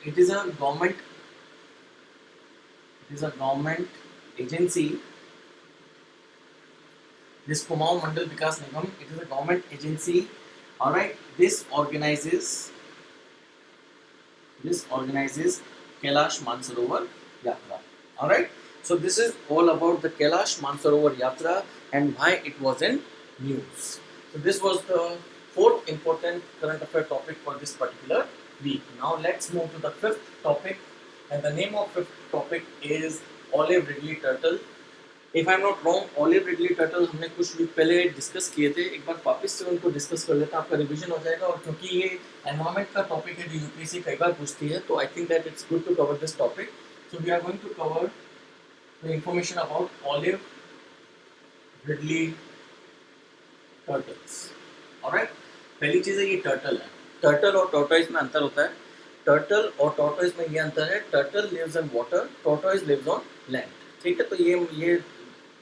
it is a government agency. This Kumaon Mandal Vikas Nigam, it is a government agency. Alright, this organizes Kailash Mansarovar Yatra. Alright, so this is all about the Kailash Mansarovar Yatra and why it was in news. So this was the fourth important current affair topic for this particular week. Now let's move to the fifth topic, and the name of fifth topic is Olive Ridley Turtle. If I am not wrong, Olive Ridley Turtle हमने कुछ week पहले discuss किए थे. एक बार वापस से उनको discuss कर लेते हैं, आपका रिवीजन हो जाएगा. और क्योंकि ये एनवायरमेंट का टॉपिक है जो यूपीएससी कई बार पूछती है, तो I think that it's good to cover this topic. So we are going to cover the information about olive ridley turtles. Alright, पहली चीज़ है ये टर्टल है. टर्टल और टॉर्टोइज में अंतर होता है. टर्टल और टॉर्टोइज में ये अंतर है, turtle lives in water, tortoise lives on land. ठीक है, तो ये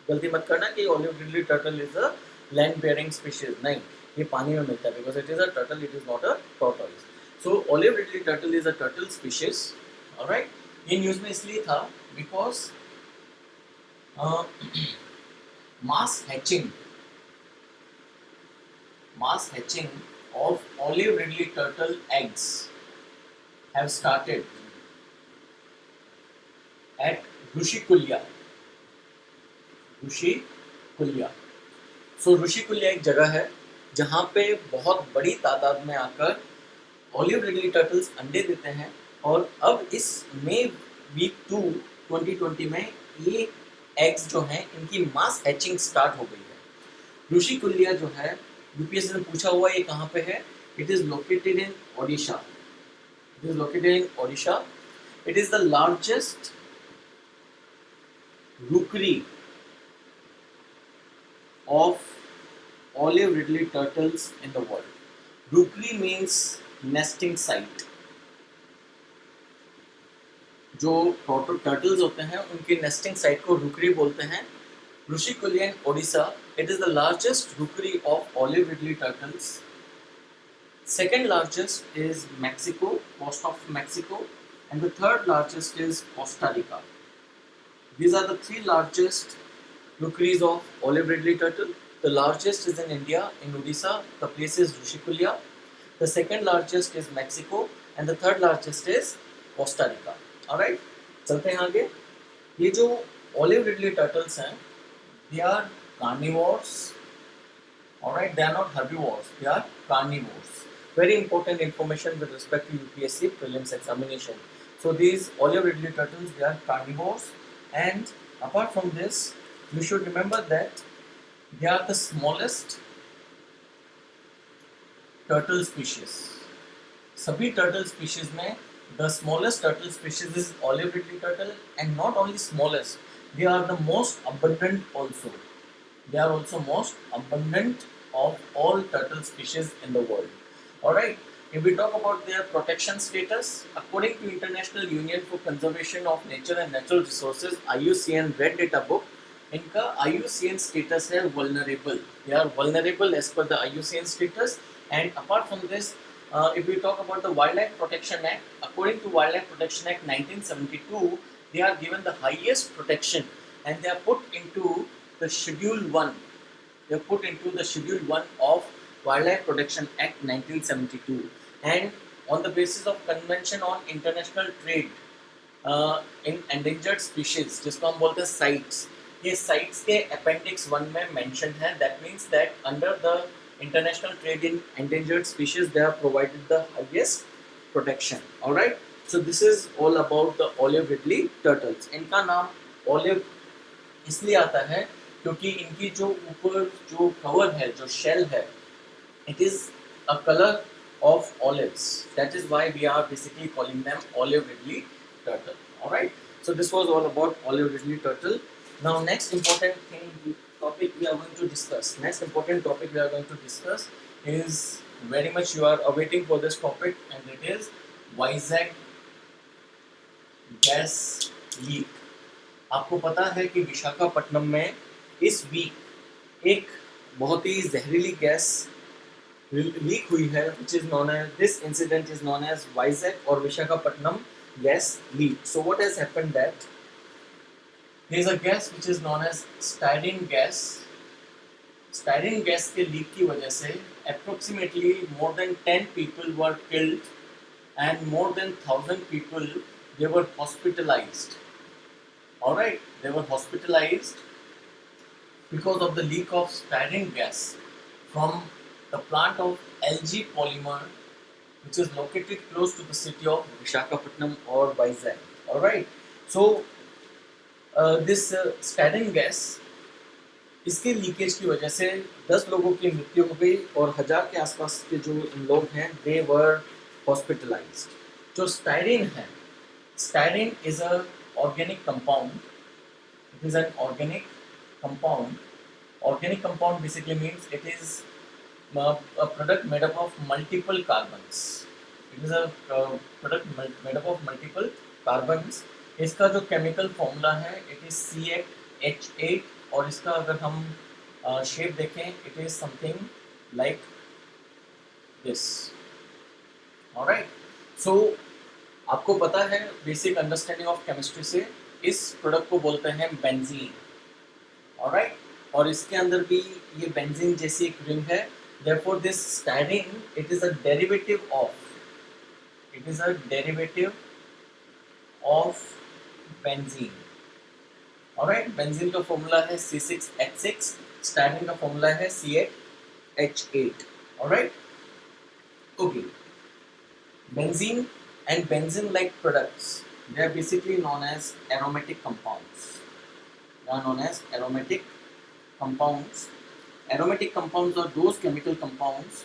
गलती मत करना कि olive ridley turtle is a land bearing species. नहीं, ये पानी में मिलता है, because it is a turtle, it is not a tortoise. So olive ridley turtle is a turtle species. Alright, ये न्यूज़ में इसलिए था because mass hatching of olive ridley turtle eggs have started at Rushikulya कुलिया। सो ऋषिकुल्या एक जगह है जहाँ पे बहुत बड़ी तादाद में आकर ऑलिव रिडली टर्टल्स अंडे देते हैं, और अब इस मई वीक 2 2020 में ये एग्स जो हैं इनकी मास हैचिंग स्टार्ट हो गई है। ऋषिकुल्या जो है यूपीएससी ने पूछा हुआ ये कहाँ पे है। It is located in Odisha. It is located in Odisha. It is the largest rookery of olive ridley turtles in the world. Rookery means nesting site. जो टर्टल्स होते हैं उनकी नेस्टिंग साइट को रूकरी बोलते हैं। Rishikulya in Odisha, it is the largest rookery of olive ridley turtles. Second largest is Mexico, coast of Mexico, and the third largest is Costa Rica. These are the three largest rookeries of olive ridley turtle. The largest is in India, in Odisha. The place is Rushikulya. The second largest is Mexico, and the third largest is Costa Rica. Alright, चलते हैं आगे। ये जो olive ridley turtles हैं, they are carnivores. Alright, they are not herbivores. They are carnivores. Very important information with respect to UPSC prelims examination. So these olive ridley turtles, they are carnivores, and apart from this, you should remember that they are the smallest turtle species. सभी turtle species में the smallest turtle species is olive ridley turtle, and not only smallest, they are the most abundant also. They are also most abundant of all turtle species in the world. Alright, if we talk about their protection status, according to International Union for Conservation of Nature and Natural Resources IUCN Red Data Book, इनका IUCN status है vulnerable. They are vulnerable as per the IUCN status. And apart from this, if we talk about the Wildlife Protection Act, according to Wildlife Protection Act 1972, they are given the highest protection, and they are put into the Schedule 1. They are put into the Schedule 1 of Wildlife Protection Act 1972, and on the basis of Convention on International Trade in Endangered Species, जिसको हम बोलते हैं CITES, ये CITES के Appendix 1 में mentioned है. That means that under the International Trade in Endangered Species, they are provided the highest protection. All right. So this is all about the olive ridley turtles. इनका नाम olive इसलिए आता है क्योंकि इनकी जो ऊपर जो कवर है, जो शेल है, it is a color of olives. That is why we are basically calling them olive ridley turtle. All right. So this was all about olive ridley turtle. Now next important topic we are going to discuss. Next important topic we are going to discuss is very much you are awaiting for this topic, and it is Vizag gas leak. आपको पता है कि विशाखापट्टनम में इस week एक बहुत ही जहरीली gas leak हुई है, which is known as, this incident is known as Vizag or Visakhapatnam gas leak. So what has happened that there is a gas which is known as styrene gas. Styrene gas के leak की वजह से approximately more than 10 people were killed and more than 1,000 people they were hospitalized. All right, they were hospitalized because of the leak of styrene gas from the plant of LG Polymer, which is located close to the city of Visakhapatnam or Vizag. All right. So this styrene gas, इसके leakage की वजह से 10 लोगों की मृत्यु हो गई और 1000 के आसपास के जो लोग हैं they were hospitalized. जो स्टाइरिन है, styrene is a organic compound. It is an organic compound. Organic compound basically means it is a product made up of multiple carbons. It is a product made up of multiple carbons. इसका जो chemical formula है it is C8H8, और इसका अगर हम shape देखें it is something like this. Alright. So आपको पता है बेसिक अंडरस्टैंडिंग ऑफ केमिस्ट्री से इस प्रोडक्ट को बोलते हैं बेंजीन. ऑलराइट, और इसके अंदर भी ये बेंजीन जैसी एक रिंग है. therefore this styrene, it is a derivative of benzene. Alright, benzene का फॉर्मूला है C6H6, स्टाइरिन का फॉर्मूला है C8H8. Alright, okay. Benzene and benzene-like products, they are basically known as aromatic compounds. They are known as aromatic compounds. Aromatic compounds are those chemical compounds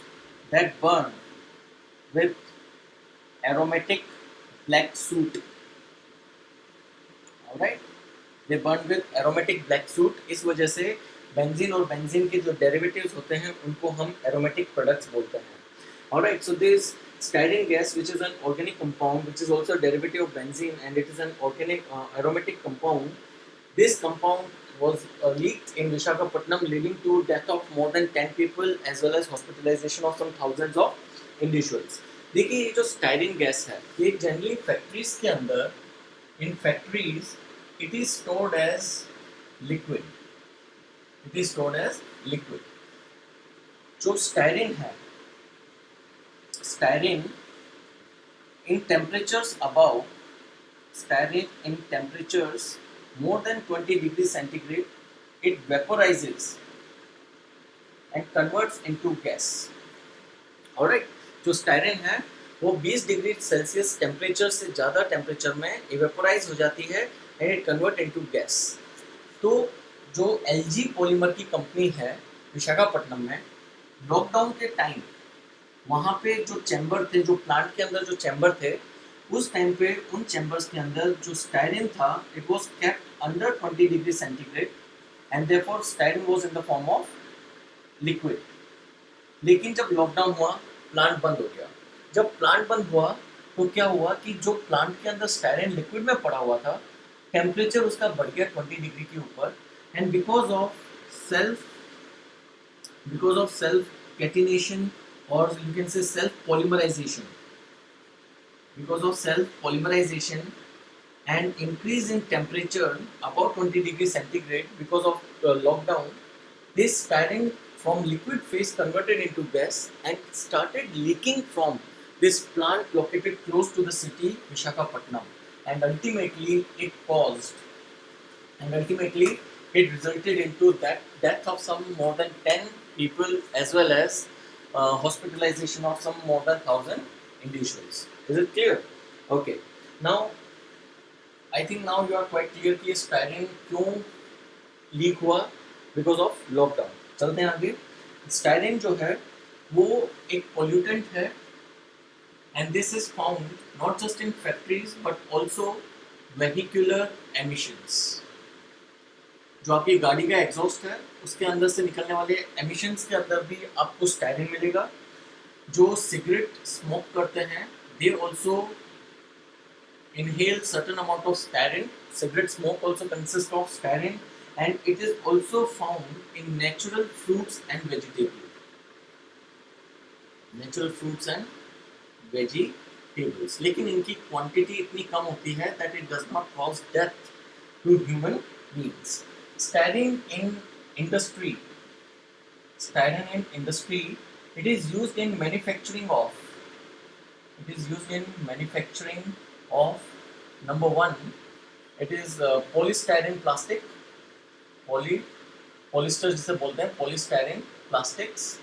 that burn with aromatic black soot. Alright, they burn with aromatic black soot. इस वजह से benzene और benzene के जो derivatives होते हैं उनको हम aromatic products बोलते हैं. Alright, so there is styrene gas, which is an organic compound, which is also a derivative of benzene, and it is an organic aromatic compound. This compound was leaked in Visakhapatnam, leading to death of more than 10 people as well as hospitalization of some thousands of individuals. देखिए ये जो styrene gas है ये generally factories के अंदर, in factories it is stored as liquid. It is stored as liquid. जो styrene है, styrene in temperatures above, styrene in temperatures more than 20 degrees centigrade, it vaporizes and converts into gas. Alright, जो styrene है वो 20 degree Celsius temperature से ज़्यादा temperature में इवेपोराइज हो जाती है and it convert into gas. तो जो LG पॉलीमर की कंपनी है विशाखापट्टनम में, लॉकडाउन के टाइम वहाँ पे जो चैम्बर थे, जो प्लांट के अंदर जो चैम्बर थे, उस टाइम पे उन चैम्बर्स के अंदर जो स्टाइरिन था it was kept under 20 degree centigrade and therefore styrene was in the form of liquid. लेकिन जब लॉकडाउन हुआ प्लांट बंद हो गया. जब प्लांट बंद हुआ तो क्या हुआ कि जो प्लांट के अंदर स्टाइरिन लिक्विड में पड़ा हुआ था, टेम्परेचर उसका बढ़ गया 20 डिग्री के ऊपर, and because of self catenation or you can say self polymerization, because of self polymerization and increase in temperature about 20 degrees centigrade because of lockdown, this styrene from liquid phase converted into gas and started leaking from this plant located close to the city Visakhapatnam, and ultimately it resulted into that death of some more than 10 people as well as hospitalization of some more than 1,000 individuals. Is it clear? Okay. Now, I think now you are quite clear कि styrene क्यों leak हुआ because of lockdown. चलते हैं आगे. Styrene जो है वो एक pollutant है, and this is found not just in factories but also vehicular emissions. जो आपकी गाड़ी का एग्जॉस्ट है उसके अंदर से निकलने वाले एमिशंस के अंदर भी आपको स्टाइरिन मिलेगा. जो सिगरेट स्मोक करते हैं they also inhale certain amount of styrene. Cigarette smoke also consists of styrene, and it is also found in natural fruits and vegetables. लेकिन इनकी क्वांटिटी इतनी कम होती है that it does not cause death to human beings. Styrene in industry, it is used in manufacturing of number one, it is polystyrene plastic, polyester जिसे बोलते हैं, polystyrene plastics.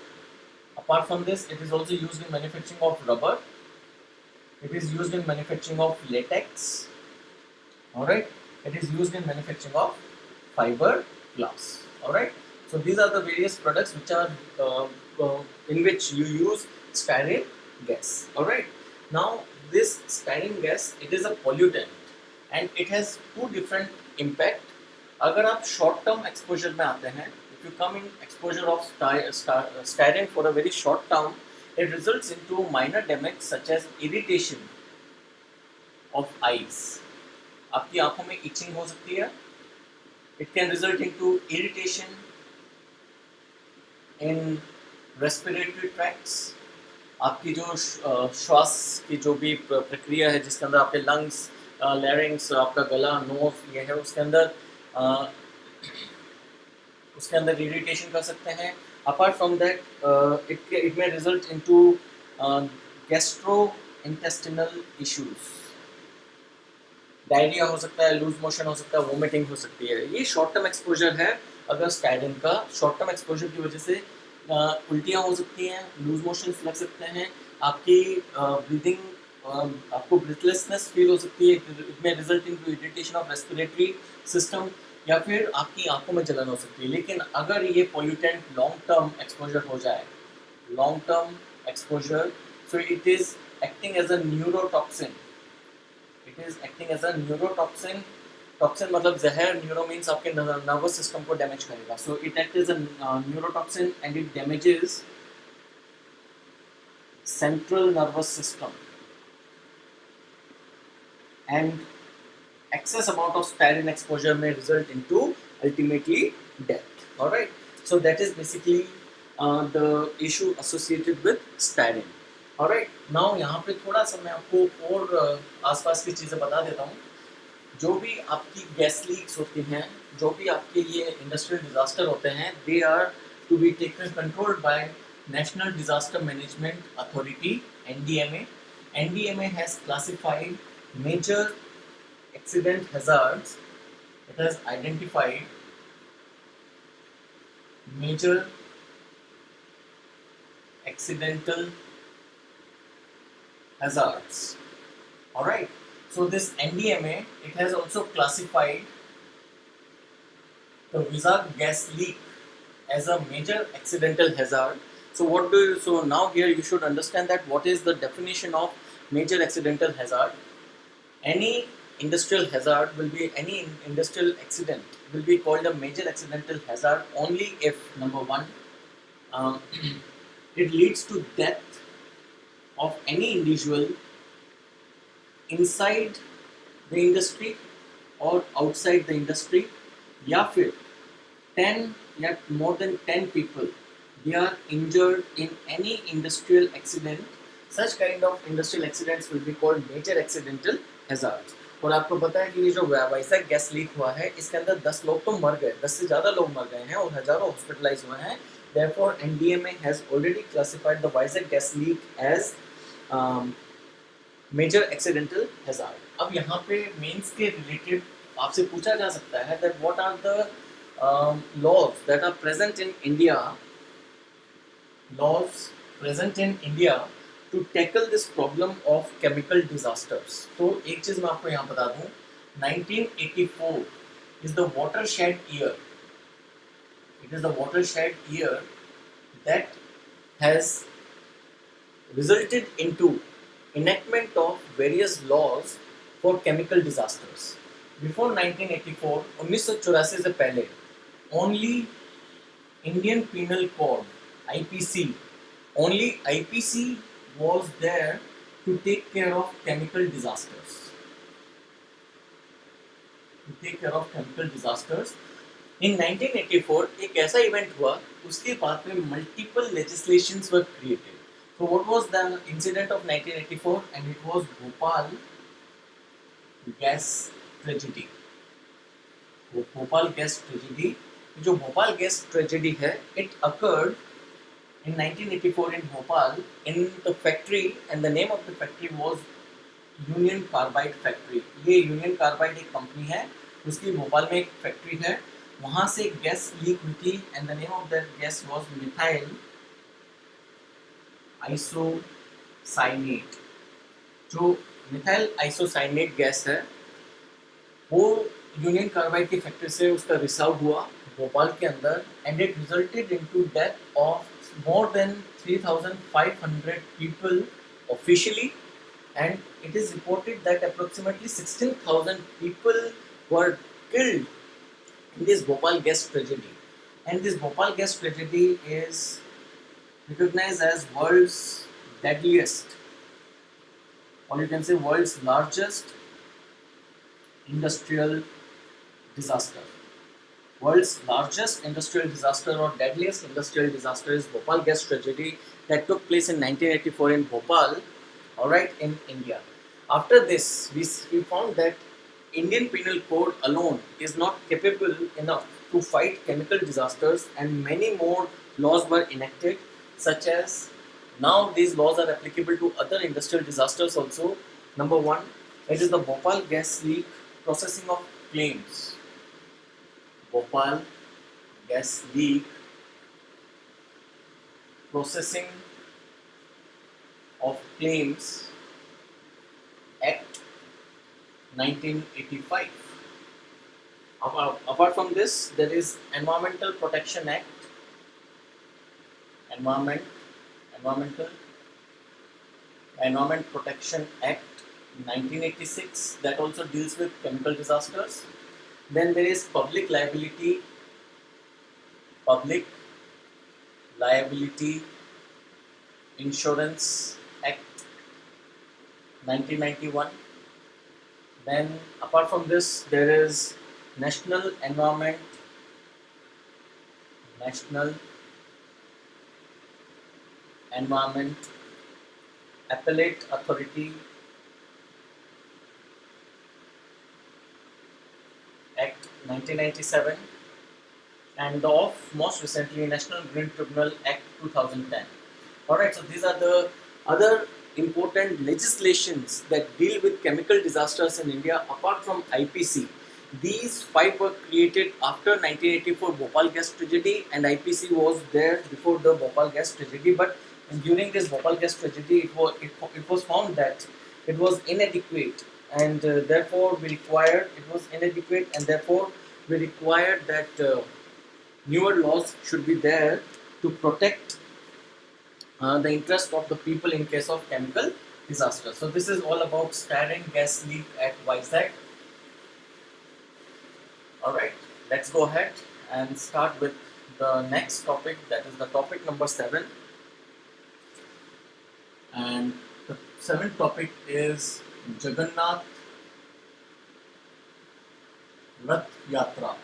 Apart from this, it is also used in manufacturing of rubber, it is used in manufacturing of latex. Alright, it is used in manufacturing of fiberglass. Alright, so these are the various products which are in which you use styrene gas. Alright, now this styrene gas, it is a pollutant and it has two different impact. अगर आप short term exposure में आते हैं, if you come in exposure of styrene for a very short term, it results into minor damage such as irritation of eyes. आपकी आंखों में itching हो सकती है. It can result into irritation in respiratory tracts. आपकी जो श्वास की जो भी प्रक्रिया है जिसके अंदर आपके लंग्स, लैरिंग्स, आपका गला, नोज ये है, उसके अंदर इरिटेशन कर सकते हैं. Apart from that it may result into gastro intestinal issues. Diarrhoea हो सकता है, लूज मोशन हो सकता है, वोमिटिंग हो सकती है. ये शॉर्ट टर्म एक्सपोजर है अगर स्टाइरिन का शॉर्ट टर्म एक्सपोजर की वजह से उल्टियाँ हो सकती हैं, लूज मोशंस लग सकते हैं, आपकी ब्रीदिंग आपको ब्रीथलेसनेस फील हो सकती है, इट में result in to irritation of respiratory system, या फिर आपकी आंखों में जलन हो सकती है। लेकिन अगर ये पोल्यूटेंट लॉन्ग टर्म एक्सपोजर हो जाए, long term exposure, so it is acting as a neurotoxin, it is acting as a neurotoxin. Toxin मतलब जहर, न्यूरो मीन्स आपके नर्वस सिस्टम को डैमेज करेगा, so it act as a neurotoxin and it damages central nervous system, and excess amount of styrene exposure may result into ultimately death. All right, so that is basically the issue associated with styrene. All right, now यहाँ पे थोड़ा सा मैं आपको और आसपास की चीज़ें बता देता हूँ। जो भी आपकी गैस लीक्स होती हैं, जो भी आपके ये इंडस्ट्रियल डिजास्टर होते हैं, they are to be taken controlled by National Disaster Management Authority, NDMA. NDMA has classified major accident hazards. It has identified major accidental hazards. All right, so this NDMA, it has also classified the Vizag gas leak as a major accidental hazard. So what do you, so now here you should understand that what is the definition of major accidental hazard. Any industrial hazard will be, any industrial accident will be called a major accidental hazard only if, number one, um, it leads to death of any individual inside the industry or outside the industry, या फिर 10 या more than 10 people they are injured in any industrial accident. Such kind of industrial accidents will be called major accidental hazards. और आपको पता है कि ये जो वाइजैक गैस लीक हुआ है, इसके अंदर 10 लोग तो मर गए, 10 से ज़्यादा लोग मर गए हैं और हजारों हॉस्पिटलाइज हुए हैं. Therefore, NDMA has already classified the Vizag gas leak as major accidental hazard. अब यहाँ पे मेंस के रिलेटेड आपसे पूछा जा सकता है that what are the laws that are present in India, laws present in India to tackle this problem of chemical disasters. तो एक चीज़ मैं आपको यहाँ बता दूँ, 1984 is the watershed year. It is the watershed year that has resulted into enactment of various laws for chemical disasters. Before 1984, 1984 से पहले, only Indian Penal Code, IPC, only IPC was there to take care of chemical disasters. To take care of chemical disasters. In 1984, एक ऐसा event हुआ, उसके बाद में multiple legislations were created. So what was the incident of 1984? And it was Bhopal gas tragedy. Bhopal gas tragedy. जो Bhopal gas tragedy है, it occurred in 1984 in Bhopal in the factory, and the name of the factory was Union Carbide Factory. ये union carbide एक company है, उसकी भोपाल में एक factory है, वहाँ से गैस लीक हुई थी, and the name of that gas was methyl isocyanate. जो मिथाइल आइसोसाइनेट गैस है, वो यूनियन कार्बाइड की फैक्ट्री से उसका रिसाव हुआ भोपाल के अंदर, and it resulted into death of more than 3,500 people officially, and it is reported that approximately 16,000 people were killed in this Bhopal gas tragedy. And this Bhopal gas tragedy is recognized as world's deadliest, or you can say world's largest industrial disaster. World's largest industrial disaster or deadliest industrial disaster is Bhopal gas tragedy that took place in 1984 in Bhopal, alright, in India. After this, we found that Indian Penal Code alone is not capable enough to fight chemical disasters, and many more laws were enacted, such as now these laws are applicable to other industrial disasters also. Number one, it is the Bhopal gas leak processing of claims. Bhopal gas leak processing of claims Act 1985. Apart from this, there is Environmental Protection Act, Environment, Environmental Environment Protection Act 1986 that also deals with chemical disasters. Then there is Public Liability Insurance Act 1991. Then apart from this, there is National Environment Appellate Authority Act 1997, and most recently National Green Tribunal Act 2010. Alright, so these are the other important legislations that deal with chemical disasters in India apart from IPC. These five were created after 1984 Bhopal gas tragedy, and IPC was there before the Bhopal gas tragedy, but during this Bhopal gas tragedy it was found that it was inadequate, and therefore we required that newer laws should be there to protect the interest of the people in case of chemical disaster. So this is all about styrene gas leak at Vizag. Alright, let's go ahead and start with the next topic, that is the topic number 7. And the 7th topic is Jagannath Rath Yatra.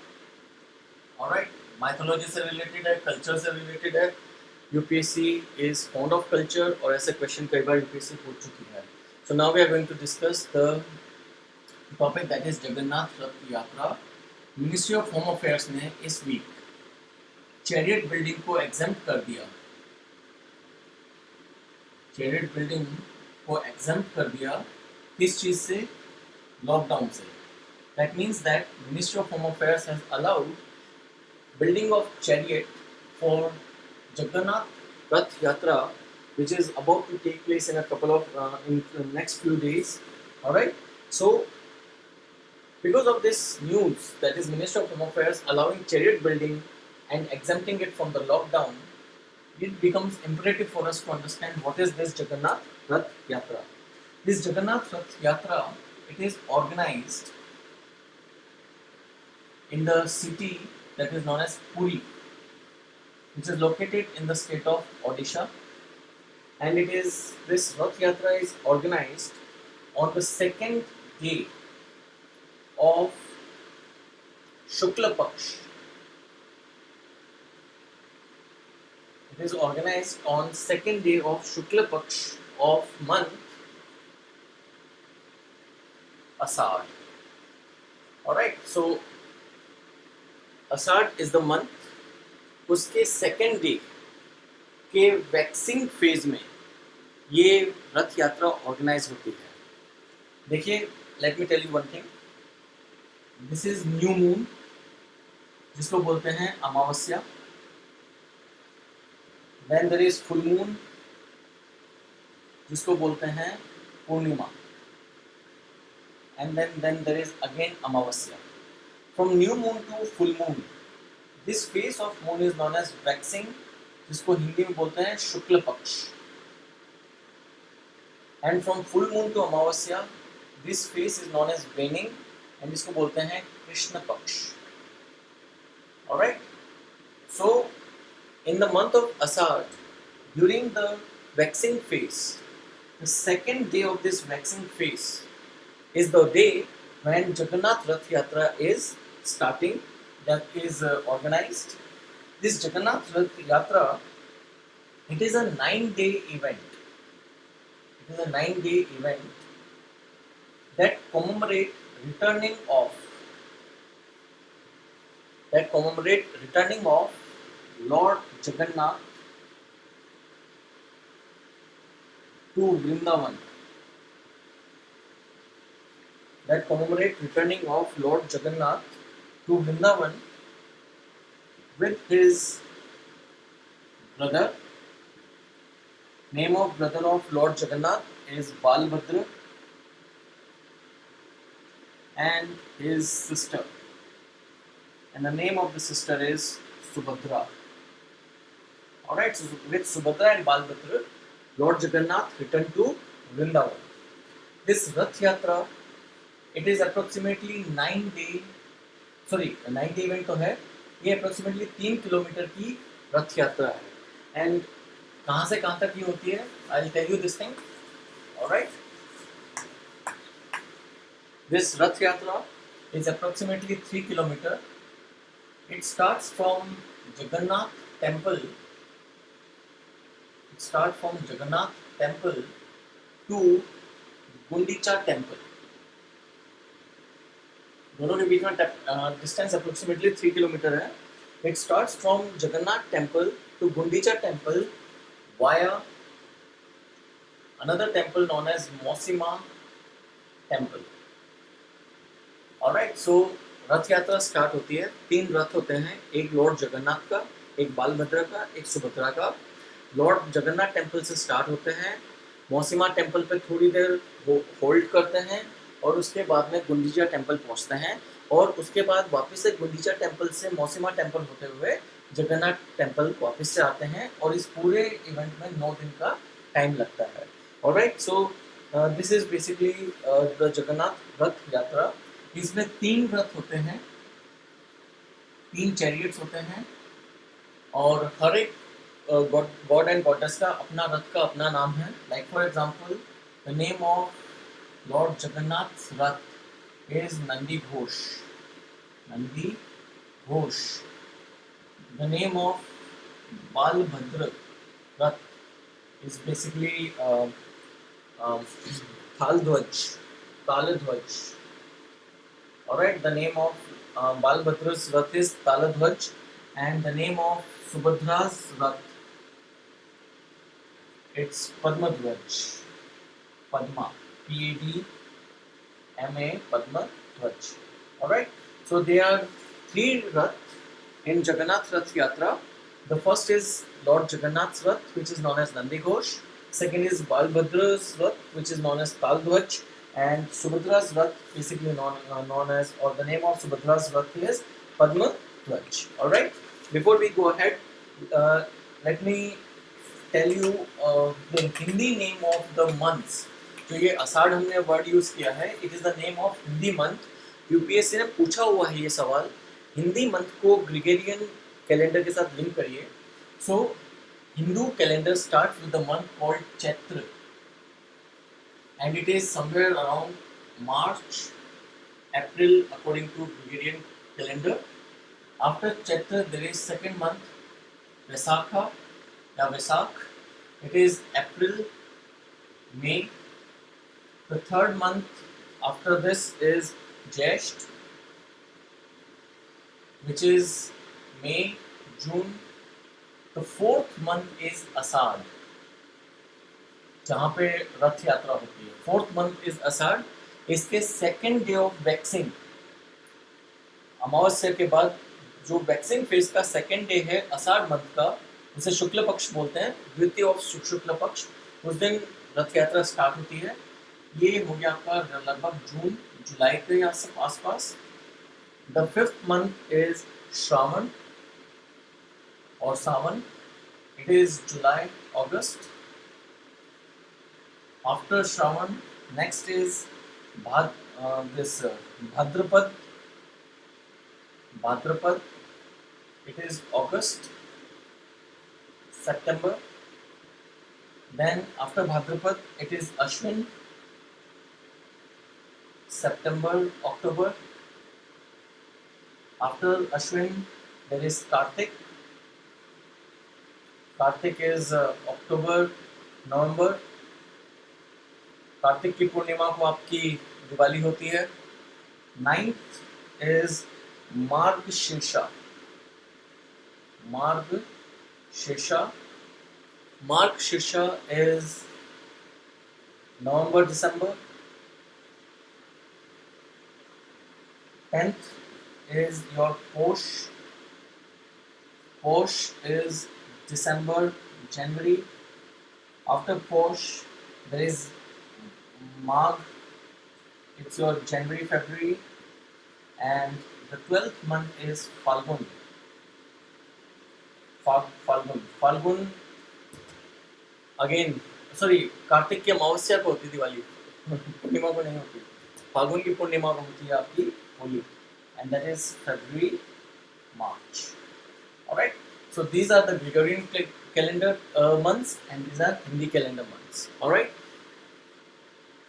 Alright, mythology से related है, culture से related है. UPSC is fond of culture और ऐसे question कई बार UPSC पूछ चुकी है. So now we are going to discuss the topic that is Jagannath Rath Yatra. Ministry of Home Affairs ने इस week चैरियट बिल्डिंग को एग्जेम्प्ट कर दिया. चैरियट बिल्डिंग को एग्जेम्प्ट कर दिया किस चीज से? लॉकडाउन से. That means that Ministry of Home Affairs has allowed building of chariot for Jagannath Rath Yatra, which is about to take place in a couple of in the next few days. All right. So because of this news, that is Ministry of Home Affairs allowing chariot building and exempting it from the lockdown, it becomes imperative for us to understand what is this Jagannath Rath Yatra. This Jagannath Rath Yatra, it is organized in the city that is known as Puri, which is located in the state of Odisha, and this Rath Yatra is organized on the second day of Shukla Paksh. It is organized on second day of Shukla Paksh of month Asad. Alright, so Asad is the month. उसके second day के waxing phase में ये Rath Yatra organize होती है. देखिए, let me tell you one thing. This is new moon, जिसको बोलते हैं amavasya. Then there is full moon, जिसको बोलते हैं purnima. And then there is again amavasya. From new moon to full moon, this phase of moon is known as वैक्सिंग, waxing Hindi में बोलते हैं Shukla Paksha. And from full moon to amavasya, this phase is non as waning, and जिसको बोलते हैं Krishna Paksha. Alright, so in the month of Ashadh, during the waxing phase, the second day of this waxing phase is the day when Jagannath Rath Yatra is starting, that is organized. This Jagannath Rath Yatra, it is a 9-day event. It is a 9-day event that commemorate returning of Lord Jagannath to Vrindavan. That commemorate returning of Lord Jagannath to Vrindavan with his brother. Name of brother of Lord Jagannath is Balbhadra, and his sister. And the name of the sister is Subhadra. Alright, so with Subhadra and Balbhadra, Lord Jagannath returned to Vrindavan. This Rath Yatra, it is approximately 9 day, 9 day event तो है, ये approximately 3 kilometre की रथ यात्रा है. And कहाँ से कहाँ तक ये होती है? I'll tell you this thing. Alright. This Rath Yatra is approximately 3 kilometer. It starts from Jagannath Temple. It starts from Jagannath Temple to Gundicha Temple. दोनों के बीच में डिस्टेंस अप्रोक्सीमेटली 3 किलोमीटर है. It starts from Jagannath Temple to Gundicha Temple via another temple known as Mosima Temple. Alright, so रथ यात्रा start होती है. 3 रथ होते हैं, एक लॉर्ड जगन्नाथ का, एक बालभद्र का, एक सुभद्रा का. लॉर्ड जगन्नाथ टेम्पल से स्टार्ट होते हैं, मौसीमा टेम्पल पे थोड़ी देर होल्ड करते हैं और उसके बाद में गुंडीचा टेम्पल पहुंचते हैं और उसके बाद वापस से गुंडीचा टेम्पल से मौसीमा टेम्पल होते हुए जगन्नाथ टेम्पल वापस से आते हैं और इस पूरे इवेंट में 9 दिन का टाइम लगता है. Alright, so this is basically the Jagannath रथ यात्रा. इसमें 3 रथ होते हैं, 3 चैरियट्स होते हैं और हर एक गॉड एंड गॉडेस का अपना रथ का अपना नाम है. Like for example, the name of Lord Jagannath Rath is Nandi Ghosh. Nandi Ghosh. The name of Balbhadra Rath is basically Taladhwaj. Taladhwaj. Alright, the name of Balbhadra's Rath is Taladhwaj, and the name of Subhadra's Rath, it's Padmadhwaj. Padma. P-A-D-M-A, Padmadhwaj. Alright, so there are 3 Rath in Jagannath Rath Yatra. The first is Lord Jagannath's Rath, which is known as Nandi Ghosh. Second is Balbhadra's Rath, which is known as Taladhwaj. And Subhadra's Rath, basically known as, or the name of Subhadra's Rath is Padmadhwaj. Alright, before we go ahead, let me tell you the Hindi name of the months. जो ये आषाढ़ हमने word use किया है, it is the name of Hindi month. UPSC ने पूछा हुआ है ये सवाल, हिंदी मंथ को ग्रेगोरियन कैलेंडर के साथ लिंक करिए. So Hindu calendar starts with the month called Chaitra, and it is somewhere around March, April according to Gregorian calendar. After Chaitra there is second month Vaisakha या Vaisak. It is April, May. The third month after this is Jyesht, which is May, June. The fourth month is Asad, जहाँ पे रथ यात्रा होती है. 4th month is आषाढ़. इसके second day of waxing, अमावस्या के बाद जो वैक्सिंग फेज का सेकेंड डे है आषाढ़ मंथ का, उसे शुक्ल पक्ष बोलते हैं, द्वितीय ऑफ शुक्ल पक्ष, उस दिन रथ यात्रा स्टार्ट होती है. ये हो गया आपका लगभग जून जुलाई के आसपास. The 5th month is Shravan और Sawan. It is July August. After Shravan, next is Bhadrapad. Bhadrapad. It is August, September. Then after Bhadrapad, it is Ashwin. September, October. After Ashwin, there is Kartik. Kartik is October, November. Kartik की पूर्णिमा को आपकी दिवाली होती है. 9th is मार्गशीर्षा. मार्गशीर्षा. मार्गशीर्षा is November, December. 10th is your Posh. Posh is December, January. After Posh there is Magh, it's your January, February, and the 12th month is Falgun. Falgun again, sorry, Kartik की अमावस्या को होती दिवाली, पूर्णिमा को नहीं होती। फाल्गुन की पूर्णिमा को होती है आपकी Holi, and that is February, March. Alright, so these are the Gregorian calendar months and these are Hindi calendar months. Alright,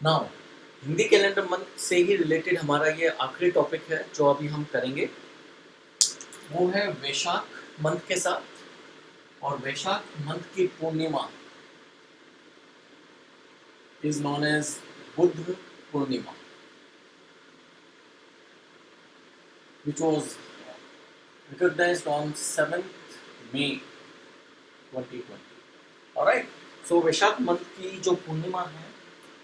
now Hindi calendar month से ही रिलेटेड हमारा ये आखिरी टॉपिक है जो अभी हम करेंगे, वो है वैशाख मंथ के साथ। और वैशाख मंथ की पूर्णिमा is known as Buddha Purnima, which was recognized on 7th May 2020. Alright, so Vaishakh month की जो पूर्णिमा है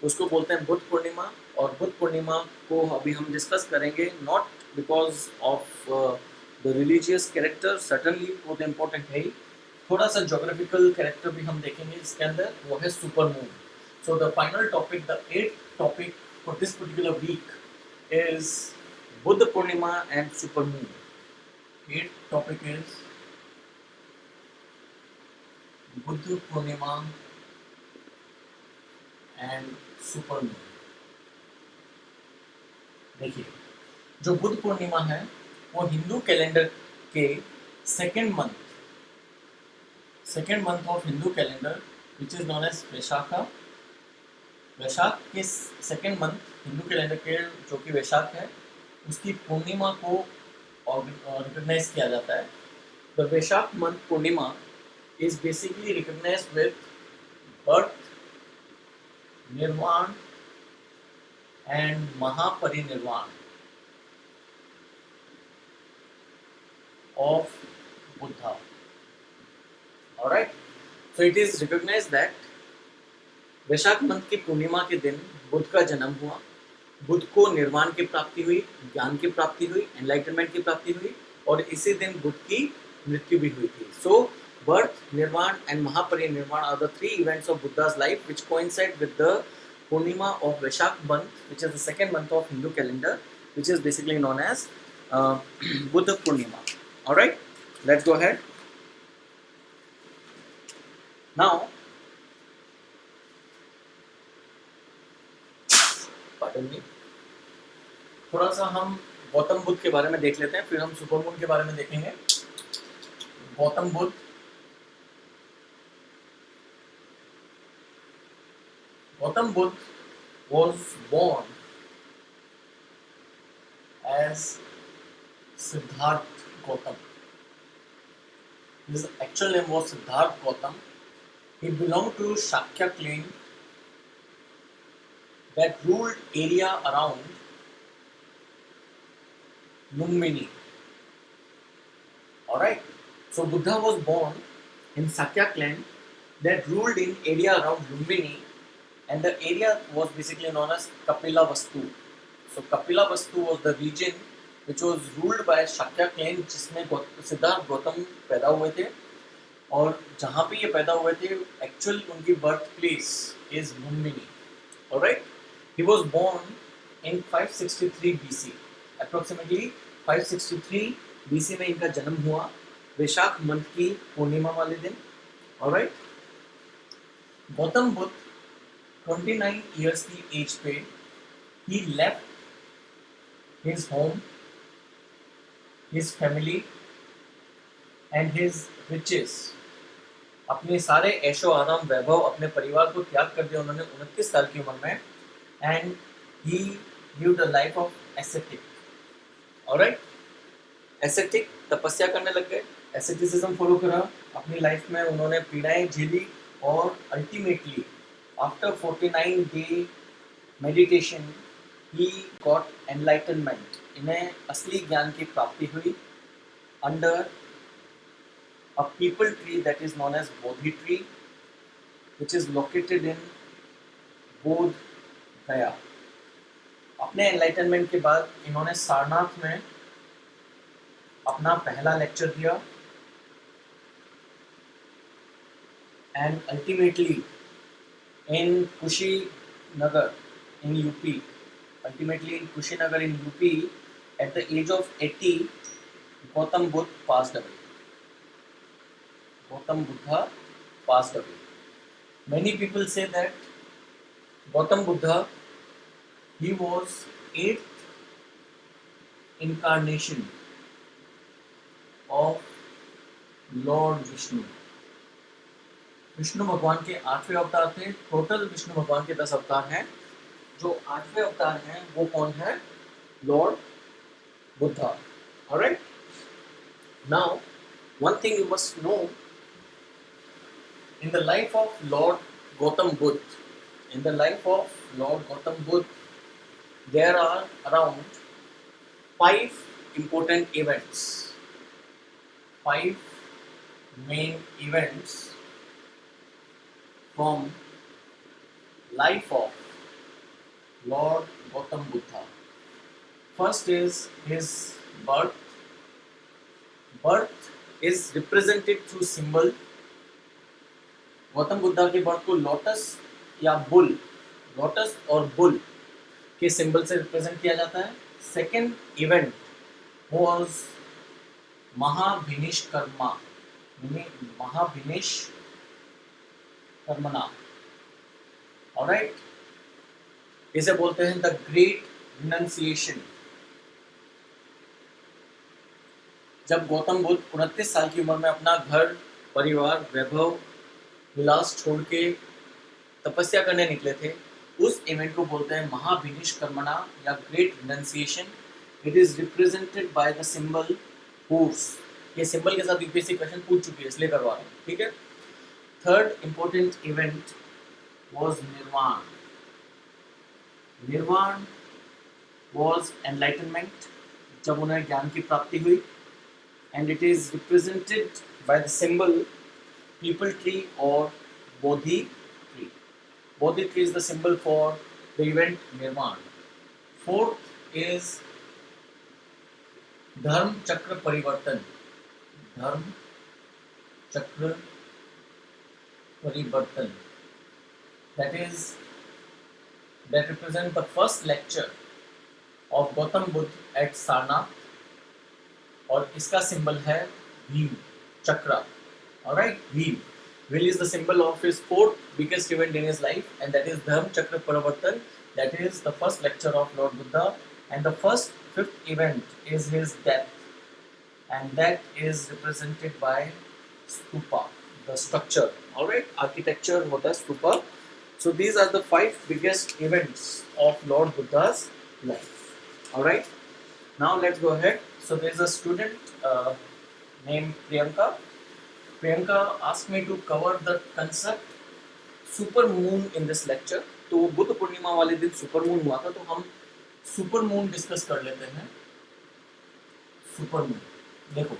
उसको बोलते हैं बुद्ध पूर्णिमा। और बुद्ध पूर्णिमा को अभी हम डिस्कस करेंगे, not because of the religious character, certainly वो तो इम्पोर्टेंट है ही, थोड़ा सा जोग्राफिकल कैरेक्टर भी हम देखेंगे इसके अंदर, वो है super moon. So the final topic, the 8th topic for this particular week is Buddha Purnima and Super Moon. 8th topic is Buddha Purnima and Super Moon. देखिए, जो बुद्ध पूर्णिमा है वो हिंदू कैलेंडर के second month of Hindu calendar which is known as as. Vaishakha Vaishakh second month Hindu calendar के जो कि वैशाख है उसकी पूर्णिमा को रिकॉग्नाइज किया जाता है। The Vaishakh month purnima is basically recognized with birth, nirvana and Mahaparinirvana of Buddha. Alright, so it is recognized that Vaishakh month की पूर्णिमा के दिन बुद्ध का जन्म हुआ, बुद्ध को निर्वाण की प्राप्ति हुई, ज्ञान की प्राप्ति हुई, एनलाइटनमेंट की प्राप्ति हुई, और इसी दिन बुद्ध की मृत्यु भी हुई थी। So birth, nirvana and mahaparinirvana are the 3 events of Buddha's life which coincide with the Purnima of Vaishak month, which is the second month of Hindu calendar, which is basically known as Buddha Purnima. Alright, let's go ahead. Now, थोड़ा सा हम गौतम बुद्ध के बारे में देख लेते हैं, फिर हम सुपर मून के बारे में देखेंगे। Gautam Buddha was born as Siddharth Gautam. His actual name was Siddharth Gautam. He belonged to Shakya clan that ruled area around Lumbini. Alright, so Buddha was born in Sakya clan that ruled in area around Lumbini, and the area was basically known as Kapilavastu. So Kapilavastu was the region which was ruled by Shakya clan, जिसमें सिद्धार्थ गौतम पैदा हुए थे, और जहाँ पे ये पैदा हुए थे एक्चुअल उनकी birth place is Lumbini. Alright, he was born in 563 BC, approximately 563 BC में इनका जन्म हुआ वैशाख मंथ की पूर्णिमा वाले दिन। ऑलराइट, गौतम बुद्ध 29 इयर्स की एज पे he left his home, his family and his riches, अपने सारे ऐशो आराम वैभव अपने परिवार को त्याग कर दिया उन्होंने 29 साल की उम्र में, and he lived a life of ascetic. Alright, ascetic, तपस्या करने लग गए, asceticism फॉलो करा अपनी लाइफ में, उन्होंने पीड़ाएं झेली, और ultimately after 49 day meditation he got enlightenment, इन्हें असली ज्ञान की प्राप्ति हुई under a people tree that is known as Bodhi tree, which is located in Bodh गया। अपने एनलाइटनमेंट के बाद इन्होंने सारनाथ में अपना पहला लेक्चर दिया, and ultimately in Kushinagar in UP, at the age of 80, Gautam Buddha passed away. Gautam Buddha passed away. Many people say that Gautam Buddha, he was eighth incarnation of Lord Vishnu. Vishnu भगवान के 8वें अवतार थे. Total Vishnu भगवान के 10 अवतार हैं. जो 8वें अवतार हैं वो कौन है? Lord Buddha. Alright. Now one thing you must know, in the life of Lord Gautam Buddha, there are around 5 important events, 5 main events from life of Lord Gautam Buddha. First is his birth. Birth is represented through symbol. Gautam Buddha के birth को lotus या bull, lotus और bull के symbol से represent किया जाता है. Second event was Mahabhinishkramana. Alright. इसे बोलते हैं द ग्रेट रिनंसिएशन. जब गौतम बुद्ध 29 साल की उम्र में अपना घर, परिवार, वैभव, विलास छोड़ के तपस्या करने निकले थे, उस इवेंट को बोलते हैं महाभिनिष्कर्मणा या great renunciation. It is represented by the symbol horse. ये सिंबल के साथ यूपीएससी क्वेश्चन पूछ चुकी है, इसलिए करवा रहा हूँ. ठीक है. थर्ड इंपॉर्टेंट इवेंट वाज निर्वाण. निर्वाण वाज एनलाइटनमेंट, जब उन्हें ज्ञान की प्राप्ति हुई. And it is represented by the symbol people tree or Bodhi tree. Bodhi tree is the symbol for the event Nirvana. Fourth is Dharma Chakra Parivartan. Dharma Chakra Parivartan. That represents the first lecture of Gautam Buddha at Sarnath. और इसका symbol है wheel, chakra. Alright. Wheel is the symbol of his fourth biggest event in his life, and that is Dharma Chakra Parivartan. That is the first lecture of Lord Buddha, and the first fifth event is his death, and that is represented by stupa, the structure. Alright. Architecture होता है stupa. So these are the 5 biggest events of Lord Buddha's life. Alright. Now let's go ahead. So there is a student named Priyanka. Priyanka asked me to cover the concept super moon in this lecture. तो बुद्ध पूर्णिमा वाले दिन super moon हुआ था, तो हम super moon discuss कर लेते हैं. सुपर मून, देखो,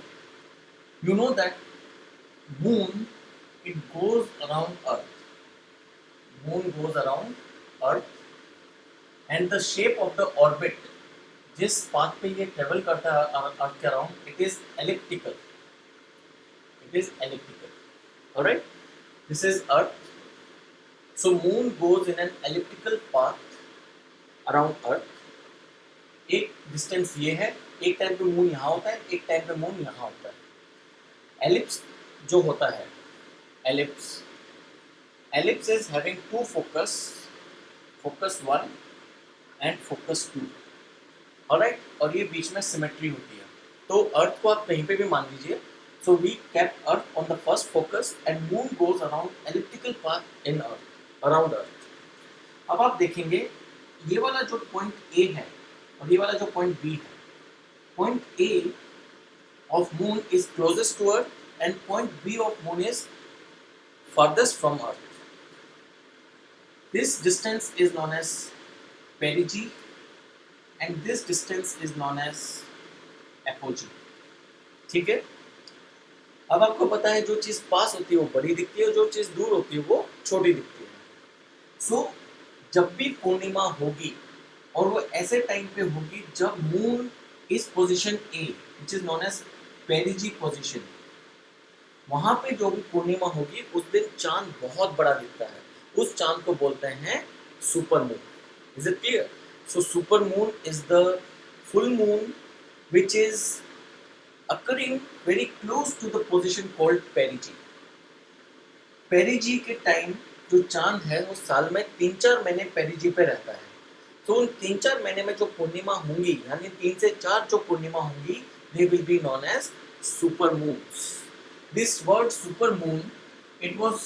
you know that moon, it goes around earth. Moon goes around earth, and the shape of the orbit, जिस पाथ पे ये ट्रेवल करता है अर्थ के around, it is elliptical. Alright. This is earth. So moon goes in an elliptical path around earth. एक distance ये है, एक टाइम पे मून यहाँ होता है, एक टाइम पे मून यहाँ होता है. एलिप्स जो होता है, ellipse is having 2 focus 1 and focus 2. Alright. और ये बीच में सिमेट्री होती है. तो अर्थ को आप कहीं पे भी मान लीजिए. So we kept earth on the first focus and moon goes around elliptical path in earth, around earth. अब आप देखेंगे ये वाला जो पॉइंट ए है और ये वाला जो पॉइंट बी है, point A of moon is closest to earth and point B of moon is farthest from earth. This distance is known as perigee, and this distance is known as apogee. ठीक है. अब आपको पता है जो चीज पास होती है वो बड़ी दिखती है, और जो चीज दूर होती है वो छोटी दिखती है. सो जब भी पूर्णिमा होगी, और वो ऐसे टाइम पे होगी जब moon is position A, which is known as perigee position. वहां पे जो भी पूर्णिमा होगी उस दिन चांद बहुत बड़ा दिखता है, उस चांद को बोलते हैं super moon. Is it clear? So super moon is the full moon which is occurring very close to the position called perigee। पेरिजी के टाइम जो चांद है वो साल में 3-4 महीने पेरिजी पे रहता है। तो उन 3-4 महीने में जो पूर्णिमा होंगी, यानी 3 से 4 जो पूर्णिमा होंगी, they will be known as super moons। This word super moon, it was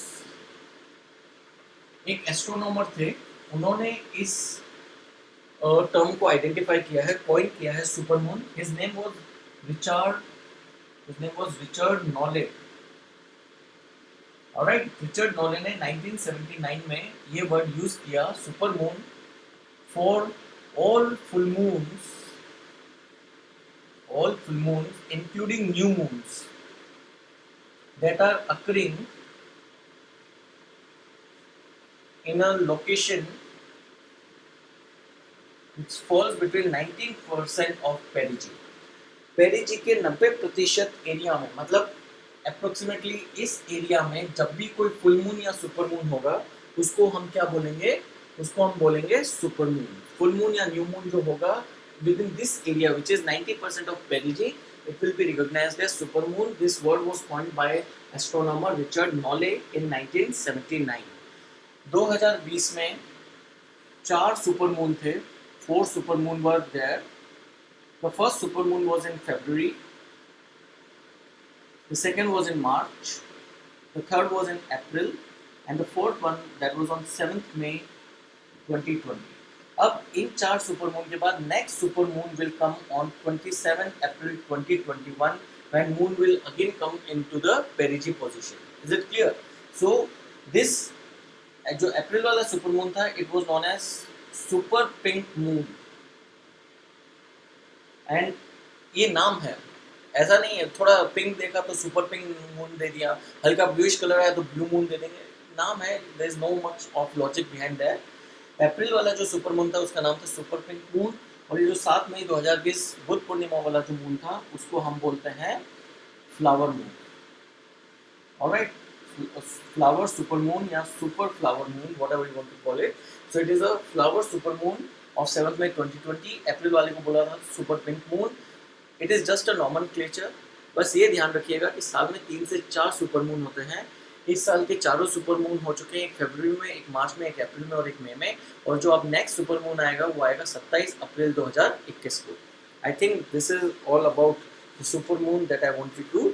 एक एस्ट्रोनॉमर थे, उन्होंने इस टर्म को आइडेंटिफाई किया है, कॉइन किया है super moon. His name was Richard Nolle. Alright, Richard Nolle ने 1979 में ये वर्ड यूज किया super moon for all full moons including new moons that are occurring in a location which falls between 19% of perigee। पेरिजी के 90% area में, मतलब approximately इस area में जब भी कोई फुल मून या सुपर मून होगा उसको हम क्या बोलेंगे? उसको हम बोलेंगे सुपर मून। फुल मून या न्यू मून जो होगा within this area which is 90% of perigee, it will be recognized as super moon। This word was coined by astronomer Richard Nollet in 1979। 2020 में 4 सुपर मून थे। 4 super moon were there। The first super moon was in February, the second was in March, the third was in April, and the fourth one that was on 7th May 2020। अब इन 4 super moon के बाद next super moon will come on 27 April 2021 when moon will again come into the perigee position। Is it clear? So this जो अप्रैल वाला super moon था, it was known as super pink moon। And ये नाम है, ऐसा नहीं है थोड़ा पिंक देखा तो सुपर पिंक मून दे दिया, हल्का ब्लूइश कलर है तो ब्लू मून दे देंगे। नाम है, there is no much of logic behind that. April वाला जो सुपर मून था उसका नाम था सुपर पिंक मून, और ये जो 7 मई 2020 बुध पूर्णिमा वाला जो मून था उसको हम बोलते हैं flower moon. Alright, flower super moon या super flower moon, whatever you want to call it. So it is a flower super moon of 7 May 2020। April वाले को बोला था super pink moon. It is just a nomenclature. बस ये ध्यान रखिएगा कि साल में 3 से 4 सुपर मून होते हैं। इस साल के चारों सुपर मून हो चुके हैं, एक फरवरी में, एक मार्च में, एक अप्रैल में और एक मई में। और जो अब नेक्स्ट सुपर मून आएगा वो आएगा 27 अप्रैल 2021 को। I think this is all about the super moon that I wanted to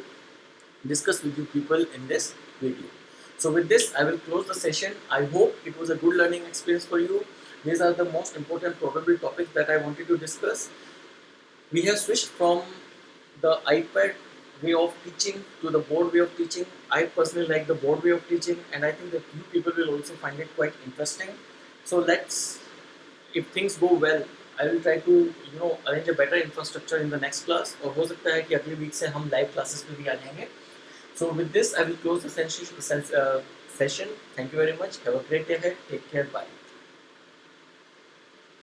discuss with you people in this video। So with this I will close the session। I hope it was a good learning experience for you। These are the most important probable topics that I wanted to discuss। We have switched from the iPad way of teaching to the board way of teaching। I personally like the board way of teaching, and I think that you people will also find it quite interesting। So let's, if things go well, I will try to arrange a better infrastructure in the next class। और हो सकता है कि अगले week से हम live classes में भी आ जाएंगे। So with this I will close the session। Thank you very much। Have a great day ahead। Take care। Bye।